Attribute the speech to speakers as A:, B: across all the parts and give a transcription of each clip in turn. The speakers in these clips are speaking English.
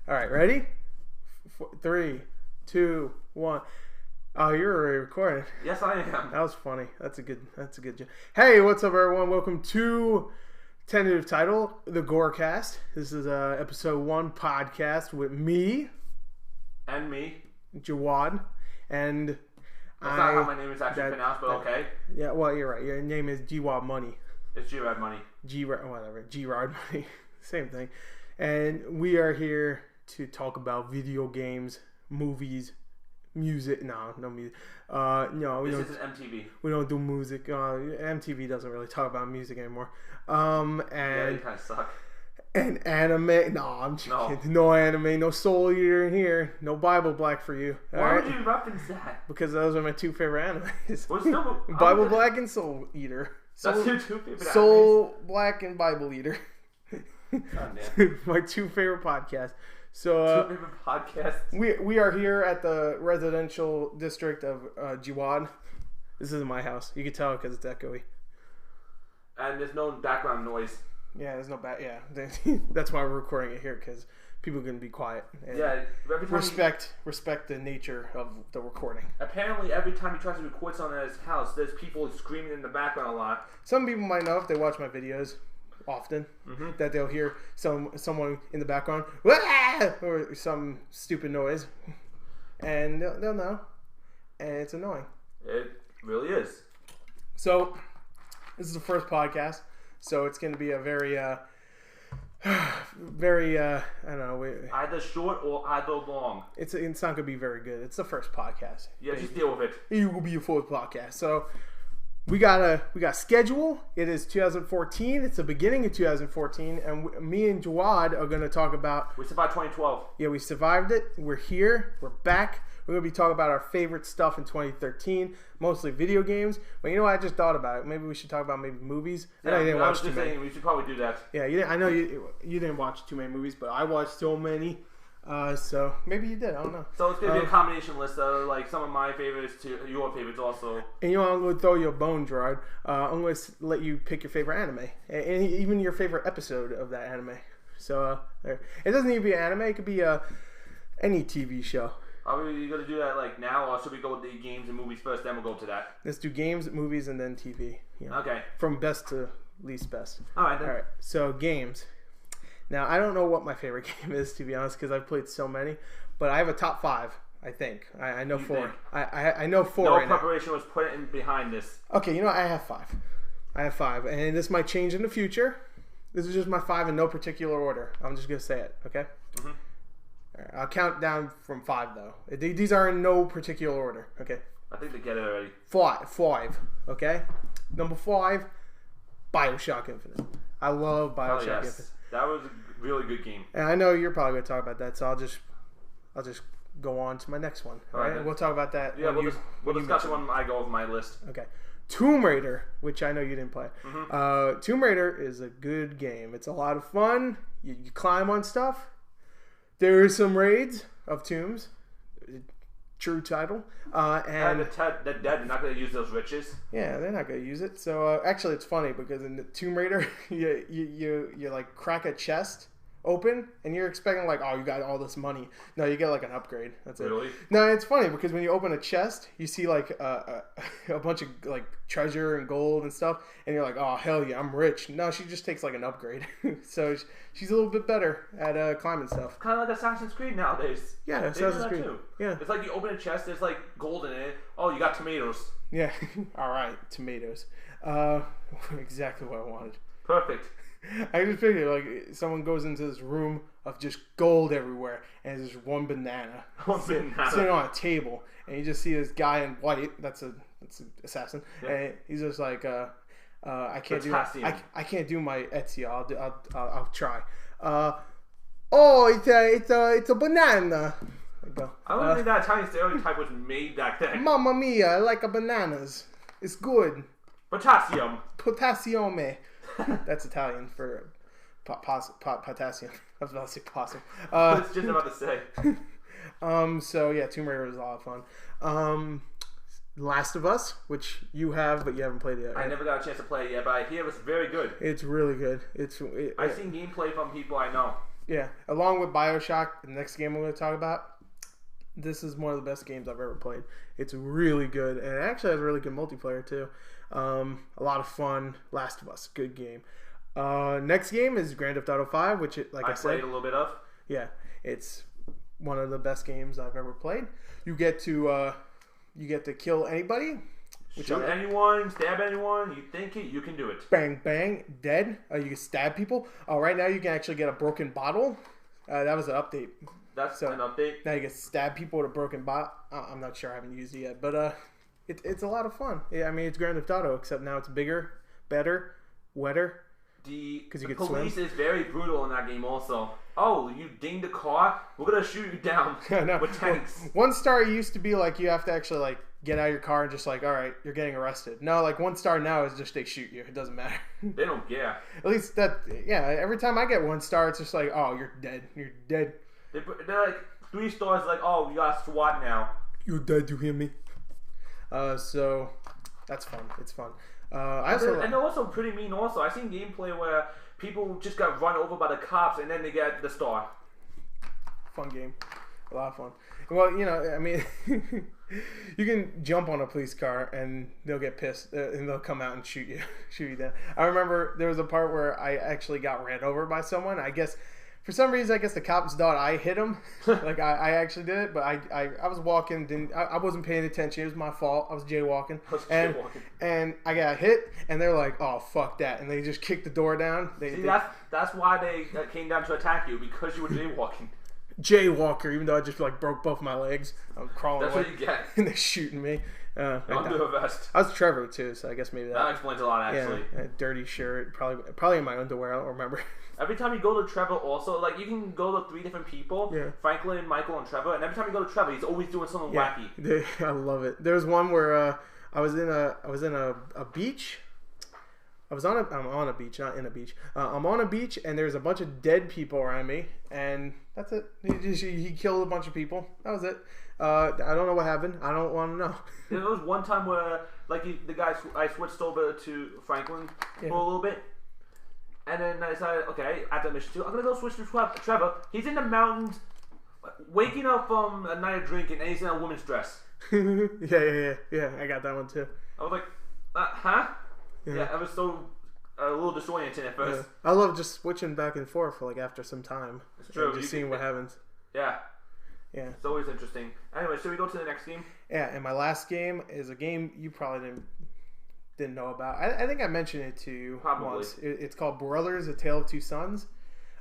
A: All right, ready? 3, 2, 1. Oh, you're already recording.
B: Yes, I am.
A: That was funny. That's a good joke. Hey, what's up, everyone? Welcome to tentative title, the GorCast. This is episode 1 podcast with me
B: and me,
A: Jawad, and
B: that's not how my name is actually pronounced, but okay.
A: Yeah, well, you're right. Your name is Jawad Money.
B: It's G-Rod Money.
A: Whatever. G-Rod Money. Same thing. And we are here to talk about video games, movies, music. No music. No, we
B: this isn't MTV.
A: We don't do music. MTV doesn't really talk about music anymore.
B: Yeah, they kind of suck.
A: And anime. No, I'm just kidding. No anime. No Soul Eater in here. No Bible Black for you.
B: Why would you reference that?
A: Because those are my two favorite animes.
B: Well, still,
A: Bible Black and Soul Eater.
B: That's your two favorite animes?
A: Soul Black and Bible Eater.
B: Oh, damn.
A: My two favorite podcasts. So
B: two favorite podcasts.
A: We are here at the residential district of Jawad. This isn't my house. You can tell because it's echoey.
B: And there's no background noise.
A: Yeah, there's no yeah. That's why we're recording it here, because people are gonna be quiet. And
B: yeah, every time
A: respect the nature of the recording.
B: Apparently, every time he tries to record something at his house, there's people screaming in the background a lot.
A: Some people might know if they watch my videos often that they'll hear someone in the background or some stupid noise, and they'll know, and it's annoying.
B: It really is. So
A: this is the first podcast, so it's going to be a very I don't know,
B: either short or either long.
A: It's not going to be very good. It's the first podcast.
B: Yeah, just deal with it.
A: It will be your fourth podcast. So we got schedule. It is 2014. It's the beginning of 2014, and me and Jawad are going to talk about.
B: We survived 2012.
A: Yeah, we survived it. We're here. We're back. We're going to be talking about our favorite stuff in 2013, mostly video games. But you know what? I just thought about it. Maybe we should talk about maybe movies.
B: Yeah, I was just saying we should probably do that.
A: Yeah, I know you didn't watch too many movies, but I watched so many. So maybe you did. I don't know.
B: So it's going to be a combination list of like some of my favorites to your favorites also.
A: And you know, I'm going to throw you a bone, Gerard. I'm going to let you pick your favorite anime, and even your favorite episode of that anime. So there. It doesn't need to be an anime. It could be any TV show.
B: Are we going to do that like now, or should we go with the games and movies first, then we'll go to that?
A: Let's do games, movies, and then TV. You know,
B: okay.
A: From best to least best.
B: All right, then.
A: All right, so games. Now, I don't know what my favorite game is, to be honest, because I've played so many. But I have a top 5, I think. I know 4. I know 4
B: no
A: right now.
B: preparation was put in behind this.
A: Okay, you know what? I have 5. And this might change in the future. This is just my 5 in no particular order. I'm just going to say it, okay? Mm-hmm. All right, I'll count down from 5, though. These are in no particular order, okay?
B: I think they get it already.
A: 5, okay? Number 5, Bioshock Infinite. I love Bioshock Infinite.
B: That was a really good game.
A: And I know you're probably going to talk about that, so I'll just go on to my next one. All right? We'll talk about that.
B: Yeah, we'll discuss it when I go over my list.
A: Okay. Tomb Raider, which I know you didn't play. Mm-hmm. Tomb Raider is a good game. It's a lot of fun. You climb on stuff. There are some raids of tombs. True title. And
B: the dead are not going to use those riches.
A: Yeah, they're not going to use it. So actually, it's funny because in the Tomb Raider, you like crack a chest open, and you're expecting like, oh, you got all this money. No, you get like an upgrade. That's it.
B: Really?
A: No, it's funny because when you open a chest, you see like a bunch of like treasure and gold and stuff, and you're like, oh hell yeah, I'm rich. No, she just takes like an upgrade. So she's a little bit better at climbing stuff.
B: Kind of like Assassin's Creed nowadays.
A: Yeah, Assassin's Creed.
B: Too.
A: Yeah,
B: it's like you open a chest, there's like gold in it. Oh, you got tomatoes.
A: Yeah. All right, tomatoes. Exactly what I wanted.
B: Perfect.
A: I just figured like someone goes into this room of just gold everywhere, and there's one banana sitting on a table, and you just see this guy in white. That's an assassin, and he's just like, I can't do my Etsy. I'll try. It's a banana.
B: I don't think that Italian stereotype was made back then.
A: Mamma mia, I like bananas. It's good.
B: Potassium.
A: Potassium. That's Italian for potassium. I was about to say possum.
B: I was just about to say.
A: So yeah, Tomb Raider was a lot of fun. Last of Us, which you have, but you haven't played it yet. Right?
B: I never got a chance to play it yet, but I hear it's very good.
A: It's really good. I've
B: seen gameplay from people I know.
A: Yeah, along with Bioshock, the next game I'm going to talk about, this is one of the best games I've ever played. It's really good, and it actually has really good multiplayer too. A lot of fun. Last of Us, good game. Next game is Grand Theft Auto 5, which, I said,
B: played a little bit of.
A: Yeah, it's one of the best games I've ever played. You get to kill anybody.
B: Shoot anyone, stab anyone, you think it, you can do it.
A: Bang, bang, dead. You can stab people. Right now you can actually get a broken bottle. That was an update.
B: That's an update?
A: Now you can stab people with a broken bottle. I'm not sure. I haven't used it yet. But it's a lot of fun. Yeah, I mean, it's Grand Theft Auto, except now it's bigger, better, wetter.
B: The police is very brutal in that game also. Oh, you dinged a car? We're going to shoot you down with tanks.
A: Well, 1 star used to be like you have to actually like get out of your car and just like, all right, you're getting arrested. No, like 1 star now is just they shoot you. It doesn't matter.
B: They don't care.
A: At least every time I get 1 star, it's just like, oh, you're dead. You're dead.
B: They're like 3 stars like, oh, you got SWAT now.
A: You're dead, you hear me? So that's fun. It's fun.
B: And they're also pretty mean also. I've seen gameplay where people just got run over by the cops and then they get the star.
A: Fun game. A lot of fun. Well, I mean, you can jump on a police car and they'll get pissed and they'll come out and shoot you down. I remember there was a part where I actually got ran over by someone. I guess for some reason, the cops thought I hit him. Like I actually did it, but I was walking. I wasn't paying attention. It was my fault. I was jaywalking. And I got hit, and they're like, "Oh, fuck that!" And they just kicked the door down.
B: That's why they came down to attack you, because you were jaywalking.
A: Jaywalker, even though I just broke both my legs. I'm crawling
B: away. That's what you get.
A: And they're shooting me.
B: Under a vest.
A: I was Trevor too, so I guess maybe
B: that explains a lot actually.
A: Yeah, a dirty shirt, probably in my underwear. I don't remember.
B: Every time you go to Trevor, also you can go to 3 different people.
A: Yeah.
B: Franklin, Michael, and Trevor. And every time you go to Trevor, he's always doing something wacky.
A: I love it. There's one where I was in a beach. I'm on a beach, not in a beach. I'm on a beach, and there's a bunch of dead people around me, and that's it. He killed a bunch of people. That was it. I don't know what happened. I don't want to know.
B: There was one time where, the guy, I switched over to Franklin for a little bit, and then I decided, okay, after mission 2, I'm gonna go switch to Trevor. He's in the mountains, waking up from a night of drinking, and he's in a woman's dress.
A: Yeah. I got that one too.
B: I was like, huh? Yeah, I was so a little disoriented at first.
A: Yeah. I love just switching back and forth for after some time.
B: It's true.
A: Just seeing what happens.
B: Yeah.
A: Yeah.
B: It's always interesting. Anyway, should we go to the next game?
A: Yeah, and my last game is a game you probably didn't know about. I think I mentioned it to you once. It's called Brothers: A Tale of Two Sons.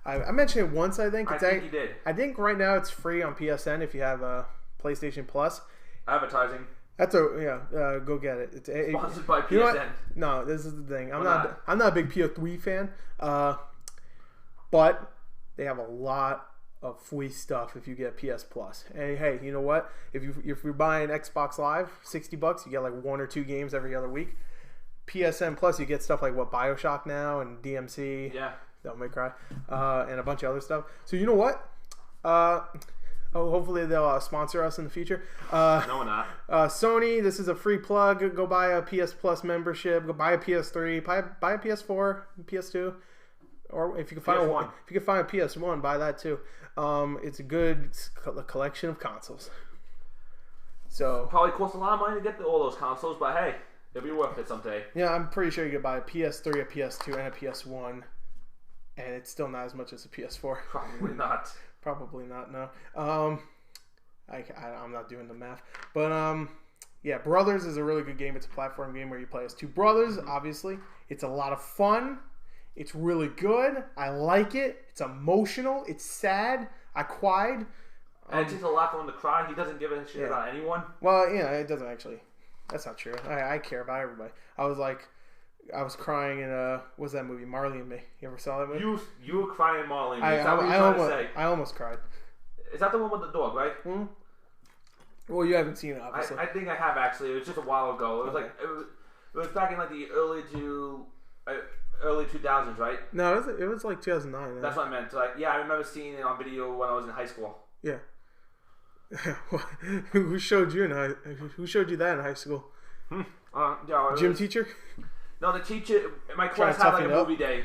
A: I mentioned it once, I think.
B: I think you did.
A: I think right now it's free on PSN if you have a PlayStation Plus.
B: Advertising.
A: That's go get it. It's
B: sponsored by PSN.
A: You know what? No, this is the thing. I'm not a big PS3 fan, but they have a lot of free stuff if you get PS Plus. And hey, you know what? If you're buying Xbox Live, $60, you get 1 or 2 games every other week. PSN Plus, you get stuff like Bioshock now and DMC.
B: Yeah.
A: Don't make cry. And a bunch of other stuff. So you know what? Hopefully they'll sponsor us in the future.
B: No, we're not.
A: Sony, this is a free plug. Go buy a PS Plus membership. Go buy a PS3. Buy a PS4, PS2, or if you can find a PS1, buy that too. It's a good collection of consoles. So
B: probably costs a lot of money to get all those consoles, but hey, it'll be worth it someday.
A: Yeah, I'm pretty sure you could buy a PS3, a PS2, and a PS1, and it's still not as much as a PS4.
B: Probably not.
A: Probably not, no. I'm not doing the math. But, yeah, Brothers is a really good game. It's a platform game where you play as 2 brothers, obviously. It's a lot of fun. It's really good. I like it. It's emotional. It's sad. I cried.
B: And it takes a lot for him to cry. He doesn't give a shit about anyone.
A: Well, it doesn't actually. That's not true. I care about everybody. I was crying in what's that movie? Marley and Me. You ever saw that movie?
B: You were crying in Marley and Me. Is that what you're trying to say?
A: I almost cried.
B: Is that the one with the dog, right?
A: Hmm? Well, you haven't seen it, obviously.
B: I think I have actually. It was just a while ago. It was it was back in the early 2000s, right?
A: No, it was like 2009. Yeah.
B: That's what I meant. I remember seeing it on video when I was in high school.
A: Yeah. Who showed you that in high school?
B: Yeah,
A: Gym teacher?
B: No, the teacher. My
A: Trying
B: class
A: to
B: had like
A: toughen
B: a
A: up?
B: movie day.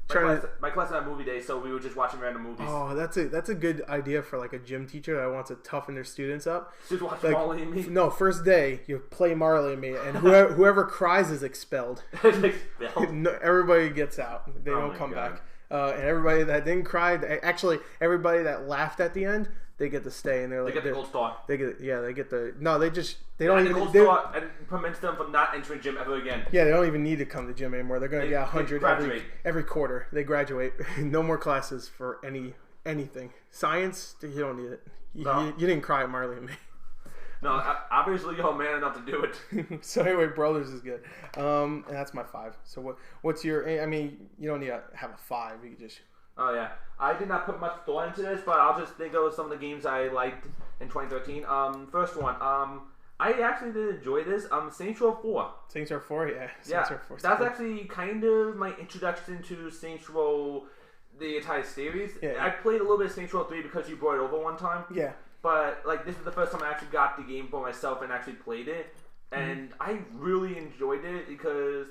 A: Trying to...
B: My class had a movie day, so we were just watching random movies.
A: Oh, that's a good idea for like a gym teacher that wants to toughen their students up.
B: Just watch
A: Like,
B: Marley and Me.
A: No, first day you play Marley and Me, and whoever cries is expelled.
B: Expelled.
A: No, everybody gets out. They
B: Oh
A: don't
B: my
A: come
B: God.
A: back. And everybody that didn't cry, actually everybody that laughed at the end, they get to stay, and
B: They get the gold star.
A: They get they get the no. They don't
B: And
A: even
B: the gold star and prevents them from not entering gym ever again.
A: yeah. They don't even need to come to gym anymore. They're gonna get 100
B: graduate.
A: every quarter. They graduate. No more classes for anything. Science, you don't need it. You didn't cry at Marley and Me.
B: No, obviously you're man enough to do it.
A: So anyway, Brothers is good. And that's my 5. So what's your? I mean, you don't need to have a 5. You can just.
B: Oh yeah, I did not put much thought into this, but I'll just think of some of the games I liked in 2013. First one, I actually did enjoy this. Saints Row 4.
A: Saints Row 4, yeah.
B: Saints Row 4. That's actually kind of my introduction to Saints Row, the entire series.
A: Yeah.
B: I played a little bit of Saints Row 3 because you brought it over one time.
A: Yeah.
B: But like this is the first time I actually got the game for myself and actually played it, and I really enjoyed it because.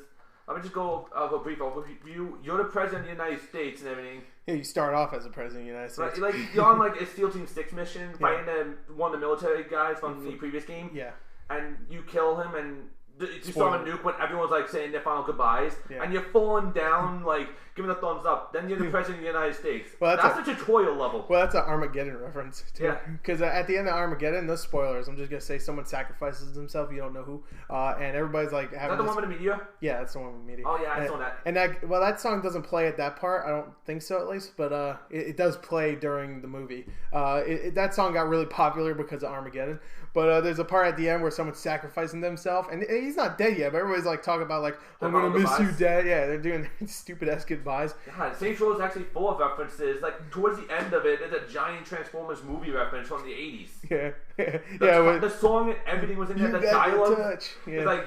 B: Let me just go over a brief overview. You're the president of the United States and everything.
A: Yeah, you start off as a president of the United States.
B: Like you're on like a SEAL Team 6 mission, fighting one of the military guys from the previous game.
A: Yeah.
B: And you kill him and you saw a nuke when everyone's like saying their final goodbyes, and you're falling down like giving a thumbs up. Then you're the president of the United States. Well, that's a tutorial level.
A: Well, that's an Armageddon reference too.
B: Yeah.
A: Because at the end of Armageddon, no spoilers. I'm just gonna say someone sacrifices himself. You don't know who, and everybody's like having.
B: Is that the one with the meteor?
A: Yeah, that's the one with the meteor.
B: Oh yeah, I saw that.
A: And that song doesn't play at that part. I don't think so, at least. But it does play during the movie. That song got really popular because of Armageddon. But there's a part at the end where someone's sacrificing themselves, and he's not dead yet. But everybody's like talking about like, I'm gonna miss you, Dad. Yeah, they're doing stupid ass goodbyes.
B: God, Saints Row is actually full of references. Like towards the end of it, there's a giant Transformers movie reference from the 80s.
A: Yeah,
B: the song and everything was in there. The dialogue. Yeah. It's like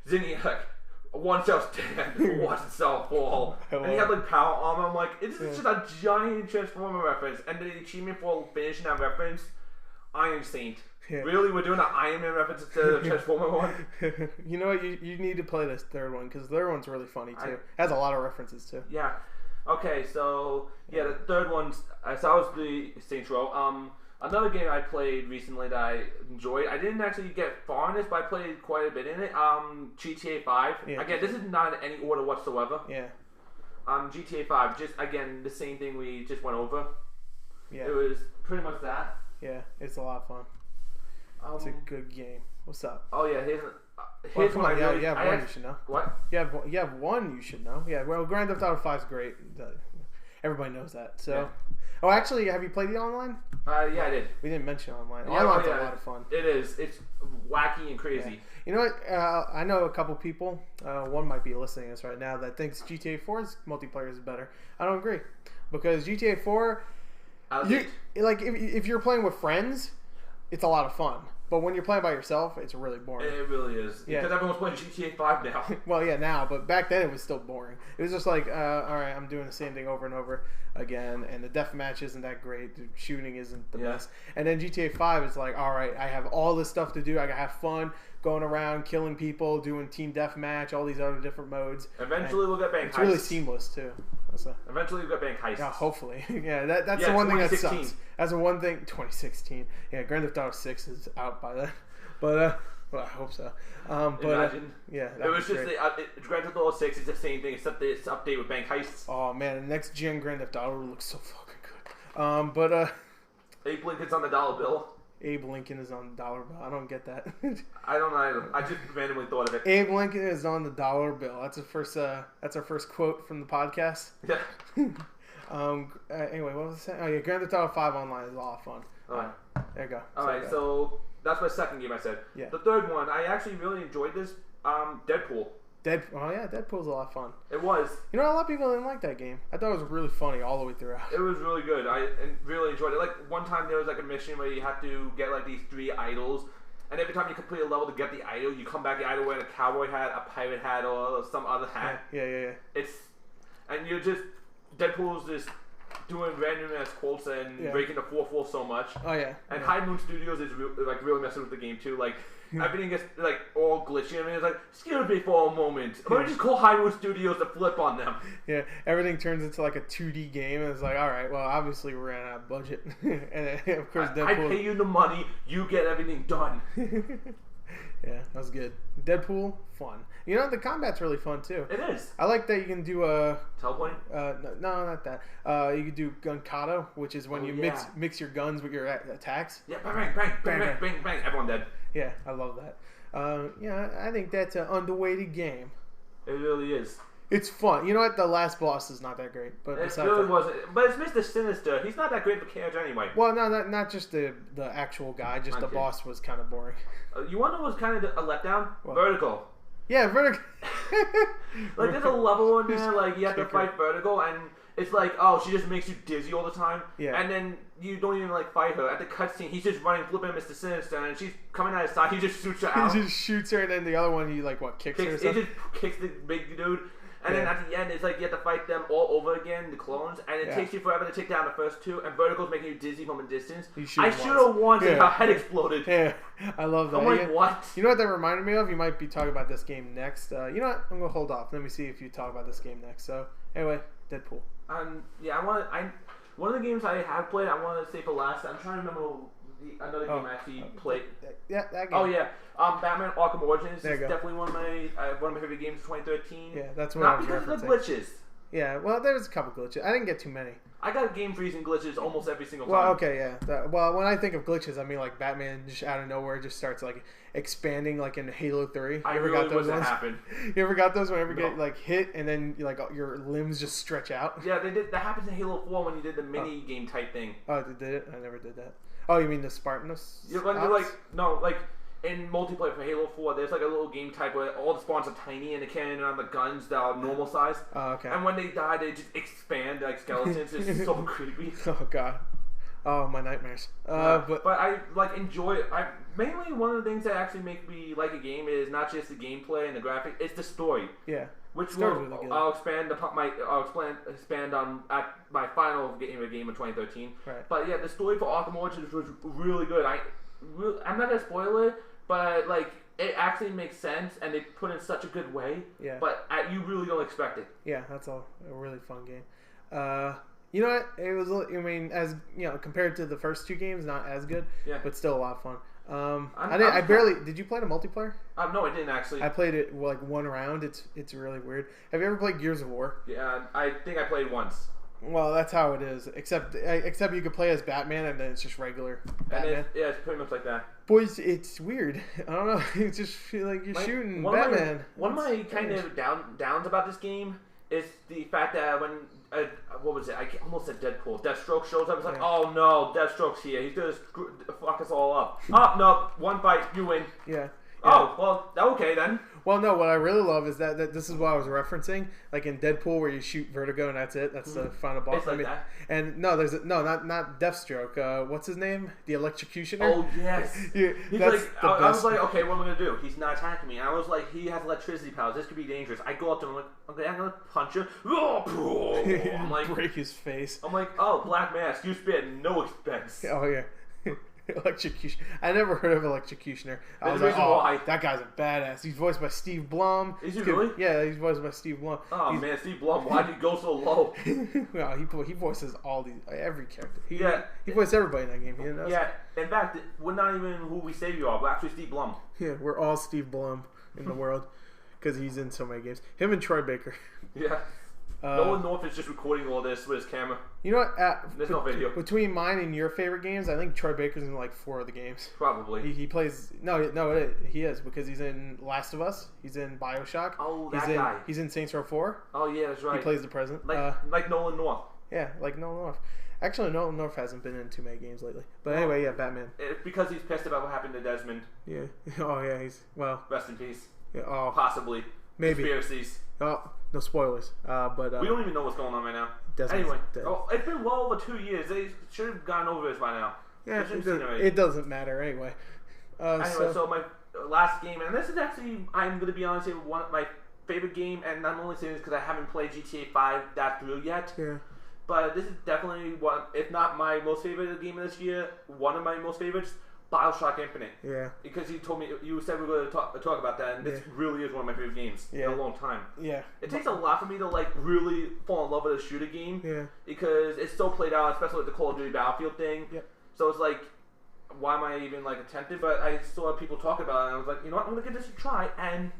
B: Zinniac. One shall stand, watch itself fall. And he had like power armor. I'm like, it's just a giant Transformer reference. And the achievement for finishing that reference, Iron Saint. Yeah. Really, we're doing an Iron Man reference instead of the Transformer one.
A: You know what? You need to play this third one because the third one's really funny too. It has a lot of references too.
B: Yeah. Okay, so yeah, the third one's so that was the Saints Row. Another game I played recently that I enjoyed. I didn't actually get far in this, but I played quite a bit in it. GTA 5. Yeah, again, this is not in any order whatsoever.
A: Yeah.
B: GTA 5. Just again, the same thing we just went over.
A: Yeah.
B: It was pretty much that.
A: Yeah, it's a lot of fun. It's a good game. What's up?
B: Oh yeah, here's one.
A: You have one you should know.
B: What?
A: You have one you should know. Yeah, well, Grand Theft Auto 5 is great. Everybody knows that. So, yeah. Oh, actually, have you played it online?
B: Yeah, I did.
A: We didn't mention online.
B: Yeah,
A: Online's a lot of fun.
B: It is. It's wacky and crazy.
A: Yeah. You know what? I know a couple people. One might be listening to this right now that thinks GTA 4's multiplayer is better. I don't agree because GTA 4, if you're playing with friends, it's a lot of fun. But when you're playing by yourself, it's really boring.
B: It really is. Yeah. Because everyone's playing GTA 5 now.
A: Well, yeah, now. But back then, it was still boring. It was just like, all right, I'm doing the same thing over and over again. And the deathmatch isn't that great. The shooting isn't the best. And then GTA 5 is like, all right, I have all this stuff to do. I can have fun going around, killing people, doing team deathmatch, all these other different modes.
B: Eventually, we'll get bank heists.
A: It's really seamless, too.
B: Eventually, we'll get bank heists.
A: Yeah, hopefully. Yeah, that's the one thing that sucks. That's the one thing. 2016. Yeah, Grand Theft Auto 6 is out by then. But, well, I hope so.
B: Imagine.
A: Yeah.
B: It was just Grand Theft Auto 6 is the same thing except it's update with bank heists.
A: Oh man, the next gen Grand Theft Auto looks so fucking good.
B: Abe Lincoln's on the dollar bill.
A: Abe Lincoln is on the dollar bill. I don't get that.
B: I don't either. I just randomly thought of it.
A: Abe Lincoln is on the dollar bill. That's our first quote from the podcast.
B: Yeah.
A: Anyway, what was I saying? Oh yeah, Grand Theft Auto 5 online is a lot of fun.
B: Alright.
A: There you go.
B: Alright, so that's my second game I said.
A: Yeah.
B: The third one, I actually really enjoyed this. Deadpool.
A: Oh yeah, Deadpool's a lot of fun.
B: It was.
A: You know, a lot of people didn't like that game. I thought it was really funny all the way throughout.
B: It was really good. I really enjoyed it. Like one time there was like a mission where you had to get like these 3 idols, and every time you complete a level to get the idol, you come back the idol wearing a cowboy hat, a pirate hat, or some other hat.
A: Yeah.
B: And you're just Deadpool's this doing random ass quotes and breaking the 4-4 so much.
A: Oh yeah.
B: And High Moon Studios is really messing with the game too. Like everything gets like all glitchy. I mean, it's like, excuse me for a moment. Let me just call High Moon Studios to flip on them.
A: Yeah, everything turns into like a 2D game, and it's like, all right, well, obviously we ran out of budget, and of course Deadpool.
B: I pay you the money, you get everything done.
A: Yeah, that was good. Deadpool, fun. You know, the combat's really fun too.
B: It is.
A: I like that you can do
B: teleporting.
A: No, not that. You can do gun kata, which is when you mix your guns with your attacks.
B: Yeah, bang, bang, bang, bang, bang, bang. Everyone dead.
A: Yeah, I love that. Yeah, I think that's an underrated game.
B: It really is.
A: It's fun. You know what? The last boss is not that great, but
B: it really wasn't. But it's Mr. Sinister. He's not that great of a character anyway.
A: Well, no, not just the actual guy. Just the boss was kind of boring.
B: You want to know what's kind of a letdown? What? Vertigo.
A: Yeah, Vertigo.
B: Like there's a level in there, like you have to fight Vertigo, and it's like, oh, she just makes you dizzy all the time. Yeah. And then you don't even like fight her. At the cutscene, he's just running, flipping Mr. Sinister, and she's coming out his side. He just shoots her out.
A: He just shoots her, and then the other one, he like kicks her. Or something?
B: He just kicks the big dude. And then at the end, it's like you have to fight them all over again, the clones, and it takes you forever to take down the first two, and Vertigo's making you dizzy from a distance. I shoot her once and her head exploded.
A: Yeah, I love that.
B: I'm like, what?
A: You know what that reminded me of? You might be talking about this game next. You know what? I'm going to hold off. Let me see if you talk about this game next. So, anyway, Deadpool.
B: Yeah, one of the games I have played, I want to say for last. I'm trying to remember another game I actually played.
A: Yeah, that game.
B: Oh yeah, Batman Arkham Origins is definitely one of my favorite games of 2013.
A: Yeah, that's what
B: not because of the glitches.
A: Yeah, well, there's a couple glitches. I didn't get too many.
B: I got game freezing glitches almost every single time.
A: Well, okay, yeah. Well, when I think of glitches, I mean like Batman just out of nowhere just starts like expanding like in Halo 3.
B: I really got those ones? Happen.
A: You ever got those whenever you get like hit and then like your limbs just stretch out?
B: Yeah, they did. That happens in Halo 4 when you did the mini game type thing.
A: Oh, they did it? I never did that. Oh, you mean the Spartanus?
B: You're like in multiplayer for Halo 4, there's like a little game type where all the spawns are tiny and the cannon on the guns that are normal size. Oh, okay. And when they die, they just expand like skeletons. It's so creepy.
A: Oh god. Oh, my nightmares.
B: But I like enjoy it. Mainly one of the things that actually make me like a game is not just the gameplay and the graphics; it's the story.
A: Yeah.
B: Which I'll expand on at my final game of 2013. Right. But yeah, the story for Arkham Origins was really good. I'm not gonna spoil it, but like it actually makes sense and they put it in such a good way. Yeah. But you really don't expect it.
A: Yeah, that's a really fun game. You know what? It was. I mean, as you know, compared to the first two games, not as good. Yeah. But still a lot of fun. I barely. Did you play the multiplayer?
B: No, I didn't actually.
A: I played it like one round. It's really weird. Have you ever played Gears of War?
B: Yeah, I think I played once.
A: Well, that's how it is. Except you could play as Batman, and then it's just regular Batman.
B: It's pretty much like that.
A: Boys, it's weird. I don't know. It's just like you're shooting Batman.
B: One of my kind of downs about this game is the fact that when what was it? I almost said Deadpool. Deathstroke shows up. It's like, oh no, Deathstroke's here. He's gonna fuck us all up. Oh no, one fight, you win. Yeah. Oh, well, okay then.
A: Well, no, what I really love is that this is what I was referencing, like in Deadpool where you shoot Vertigo and that's it. That's the final boss.
B: It's like that.
A: And no, not Deathstroke. What's his name? The Electrocutioner.
B: Oh yes. He's like, I was like, okay, what am I gonna do? He's not attacking me. And I was like, he has electricity powers. This could be dangerous. I go up to him. I'm like, okay, I'm gonna punch him. I'm like,
A: break his face.
B: I'm like, oh, Black Mask. You spend no expense.
A: Oh yeah. Electrocution. I never heard of Electrocutioner. I was like, oh, that guy's a badass. He's voiced by Steve Blum.
B: Is he really?
A: Yeah, he's voiced by Steve Blum.
B: Oh man, Steve Blum, why'd you go so low?
A: Well, he voices every character. He voiced everybody in that game. You know?
B: Yeah, in fact, we're not even who we say you are. We're actually Steve Blum.
A: Yeah, we're all Steve Blum in the world because he's in so many games. Him and Troy Baker.
B: Yeah. Nolan North is just recording all this with his camera.
A: You know what?
B: There's no video.
A: Between mine and your favorite games, I think Troy Baker's in like 4 of the games.
B: Probably.
A: He plays... No, he is because he's in Last of Us. He's in Bioshock.
B: Oh, guy.
A: He's in Saints Row 4.
B: Oh, yeah, that's right.
A: He plays the president.
B: Like Nolan North.
A: Yeah, like Nolan North. Actually, Nolan North hasn't been in too many games lately. But anyway, yeah, Batman.
B: It's because he's pissed about what happened to Desmond.
A: Yeah. Oh, yeah,
B: rest in peace.
A: Yeah, oh.
B: Possibly.
A: Maybe.
B: Conspiracies.
A: Oh, no spoilers. But
B: we don't even know what's going on right now. Anyway, it's been well over 2 years. They should have gone over this by now.
A: Yeah, it doesn't matter anyway.
B: So my last game, and this is actually, I'm going to be honest, one of my favorite game, and I'm only saying this because I haven't played GTA 5 that through yet. Yeah. But this is definitely one, if not my most favorite game of this year, one of my most favorites, Bioshock Infinite.
A: Yeah.
B: Because you said we were going to talk about that, and this really is one of my favorite games in a long time.
A: Yeah.
B: It takes a lot for me to like really fall in love with a shooter game.
A: Yeah. Because
B: it's so played out, especially with the Call of Duty Battlefield thing.
A: Yeah.
B: So it's like, why am I even like tempted? But I saw people talk about it, and I was like, you know what, I'm gonna give this a try, and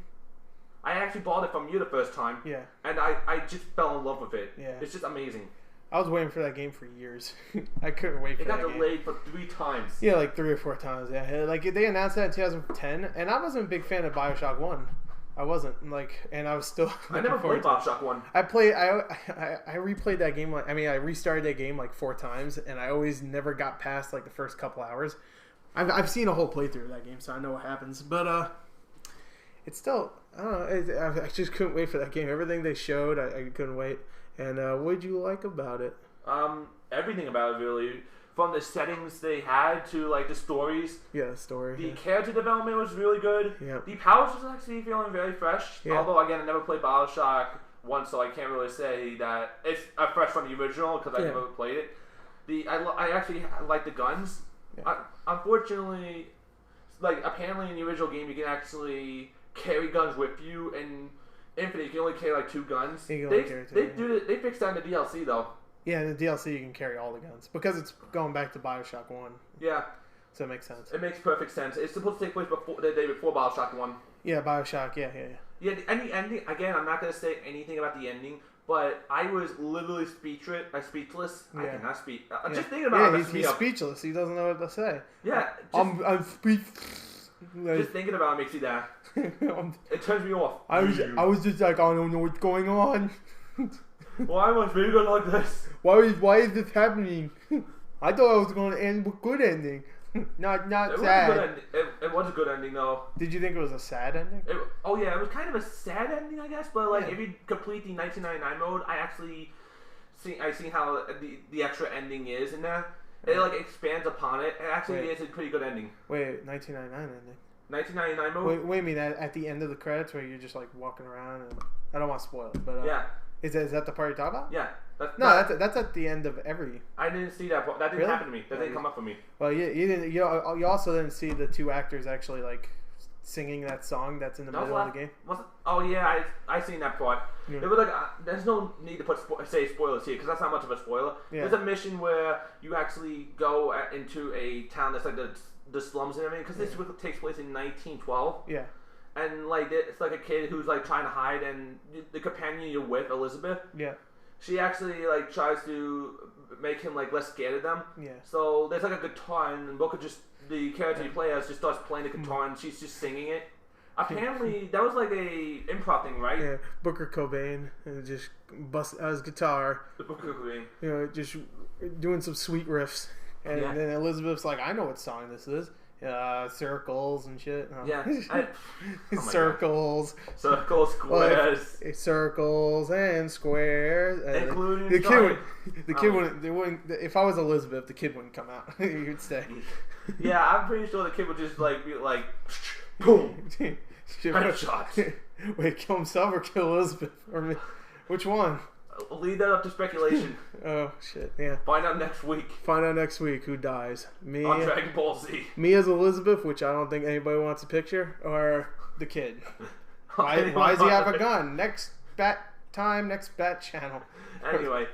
B: I actually bought it from you the first time.
A: Yeah.
B: And I just fell in love with it.
A: Yeah.
B: It's just amazing.
A: I was waiting for that game for years. I couldn't wait for that game.
B: It got delayed for 3 times.
A: Yeah, like 3 or 4 times. Yeah, like they announced that in 2010, and I wasn't a big fan of Bioshock 1. I wasn't and I was still.
B: I never played Bioshock 1.
A: I replayed that game. I restarted that game like 4 times, and I always never got past like the first couple hours. I've seen a whole playthrough of that game, so I know what happens. But it's still, I don't know. I just couldn't wait for that game. Everything they showed, I couldn't wait. And what did you like about it?
B: Everything about it, really. From the settings they had to like the stories.
A: Yeah, the story.
B: The character development was really good.
A: Yeah.
B: The powers was actually feeling very fresh. Yeah. Although again, I never played Bioshock 1, so I can't really say that it's fresh from the original because I never played it. I actually like the guns. Yeah. Unfortunately, like apparently in the original game you can actually carry guns with you, and Infinite you can only carry like 2 guns. They fixed that in the DLC though.
A: Yeah, in the DLC you can carry all the guns because it's going back to Bioshock 1.
B: Yeah.
A: So it makes sense.
B: It makes perfect sense. It's supposed to take place the day before Bioshock 1.
A: Yeah, Bioshock. Yeah.
B: Yeah, the ending. Again, I'm not gonna say anything about the ending, but I was literally speechless. Yeah. I cannot speak. Just thinking about it.
A: Yeah, he's speechless. He doesn't know what to say.
B: Yeah.
A: I'm speechless.
B: Just thinking about it makes you that. It turns me off.
A: I was just like, I don't know what's going on.
B: Why was video like this?
A: Why is this happening? I thought I was going to end with good ending. Not sad.
B: It was a good ending though.
A: Did you think it was a sad ending?
B: It was kind of a sad ending, I guess. But like, if you complete the 1999 mode, I see how the extra ending is in there. It like expands upon it. It actually is a pretty good ending.
A: Wait, 1999 ending.
B: 1999 mode.
A: Wait a minute. At the end of the credits, where you're just like walking around, and I don't want to spoil it, but
B: yeah.
A: Is that the part you're talking about?
B: Yeah.
A: That's at the end of every.
B: I didn't see that. That didn't happen to me. That didn't come up for me.
A: Well, you didn't. You also didn't see the 2 actors actually like singing that song that's in the middle of the game.
B: Oh yeah, I seen that part. Yeah. It was like there's no need to say spoilers here because that's not much of a spoiler. Yeah. There's a mission where you actually go into a town that's like the slums and everything because this takes place in 1912.
A: Yeah.
B: And like it's like a kid who's like trying to hide, and the companion you're with, Elizabeth.
A: Yeah.
B: She actually like tries to make him like less scared of them.
A: Yeah.
B: So there's like a guitar, and the character you play as just starts playing the guitar, and she's just singing it. Apparently, that was like a improv thing, right?
A: Yeah. Booker Cobain just bust out his guitar.
B: The Booker Cobain.
A: You know, just doing some sweet riffs, and then Elizabeth's like, "I know what song this is." Circles and shit.
B: Yeah.
A: Circles.
B: Circles, squares.
A: Circles and squares.
B: Including
A: the kid wouldn't. If I was Elizabeth, the kid wouldn't come out. He'd stay.
B: Yeah, I'm pretty sure the kid would just like be like, boom, headshot.
A: Wait, kill himself or kill Elizabeth? Or which one?
B: Leave that up to speculation.
A: Oh shit! Yeah.
B: Find out next week.
A: Who dies? Me
B: on Dragon Ball Z.
A: Me as Elizabeth, which I don't think anybody wants to picture, or the kid. Why does he have a gun? Next bat channel.
B: Anyway,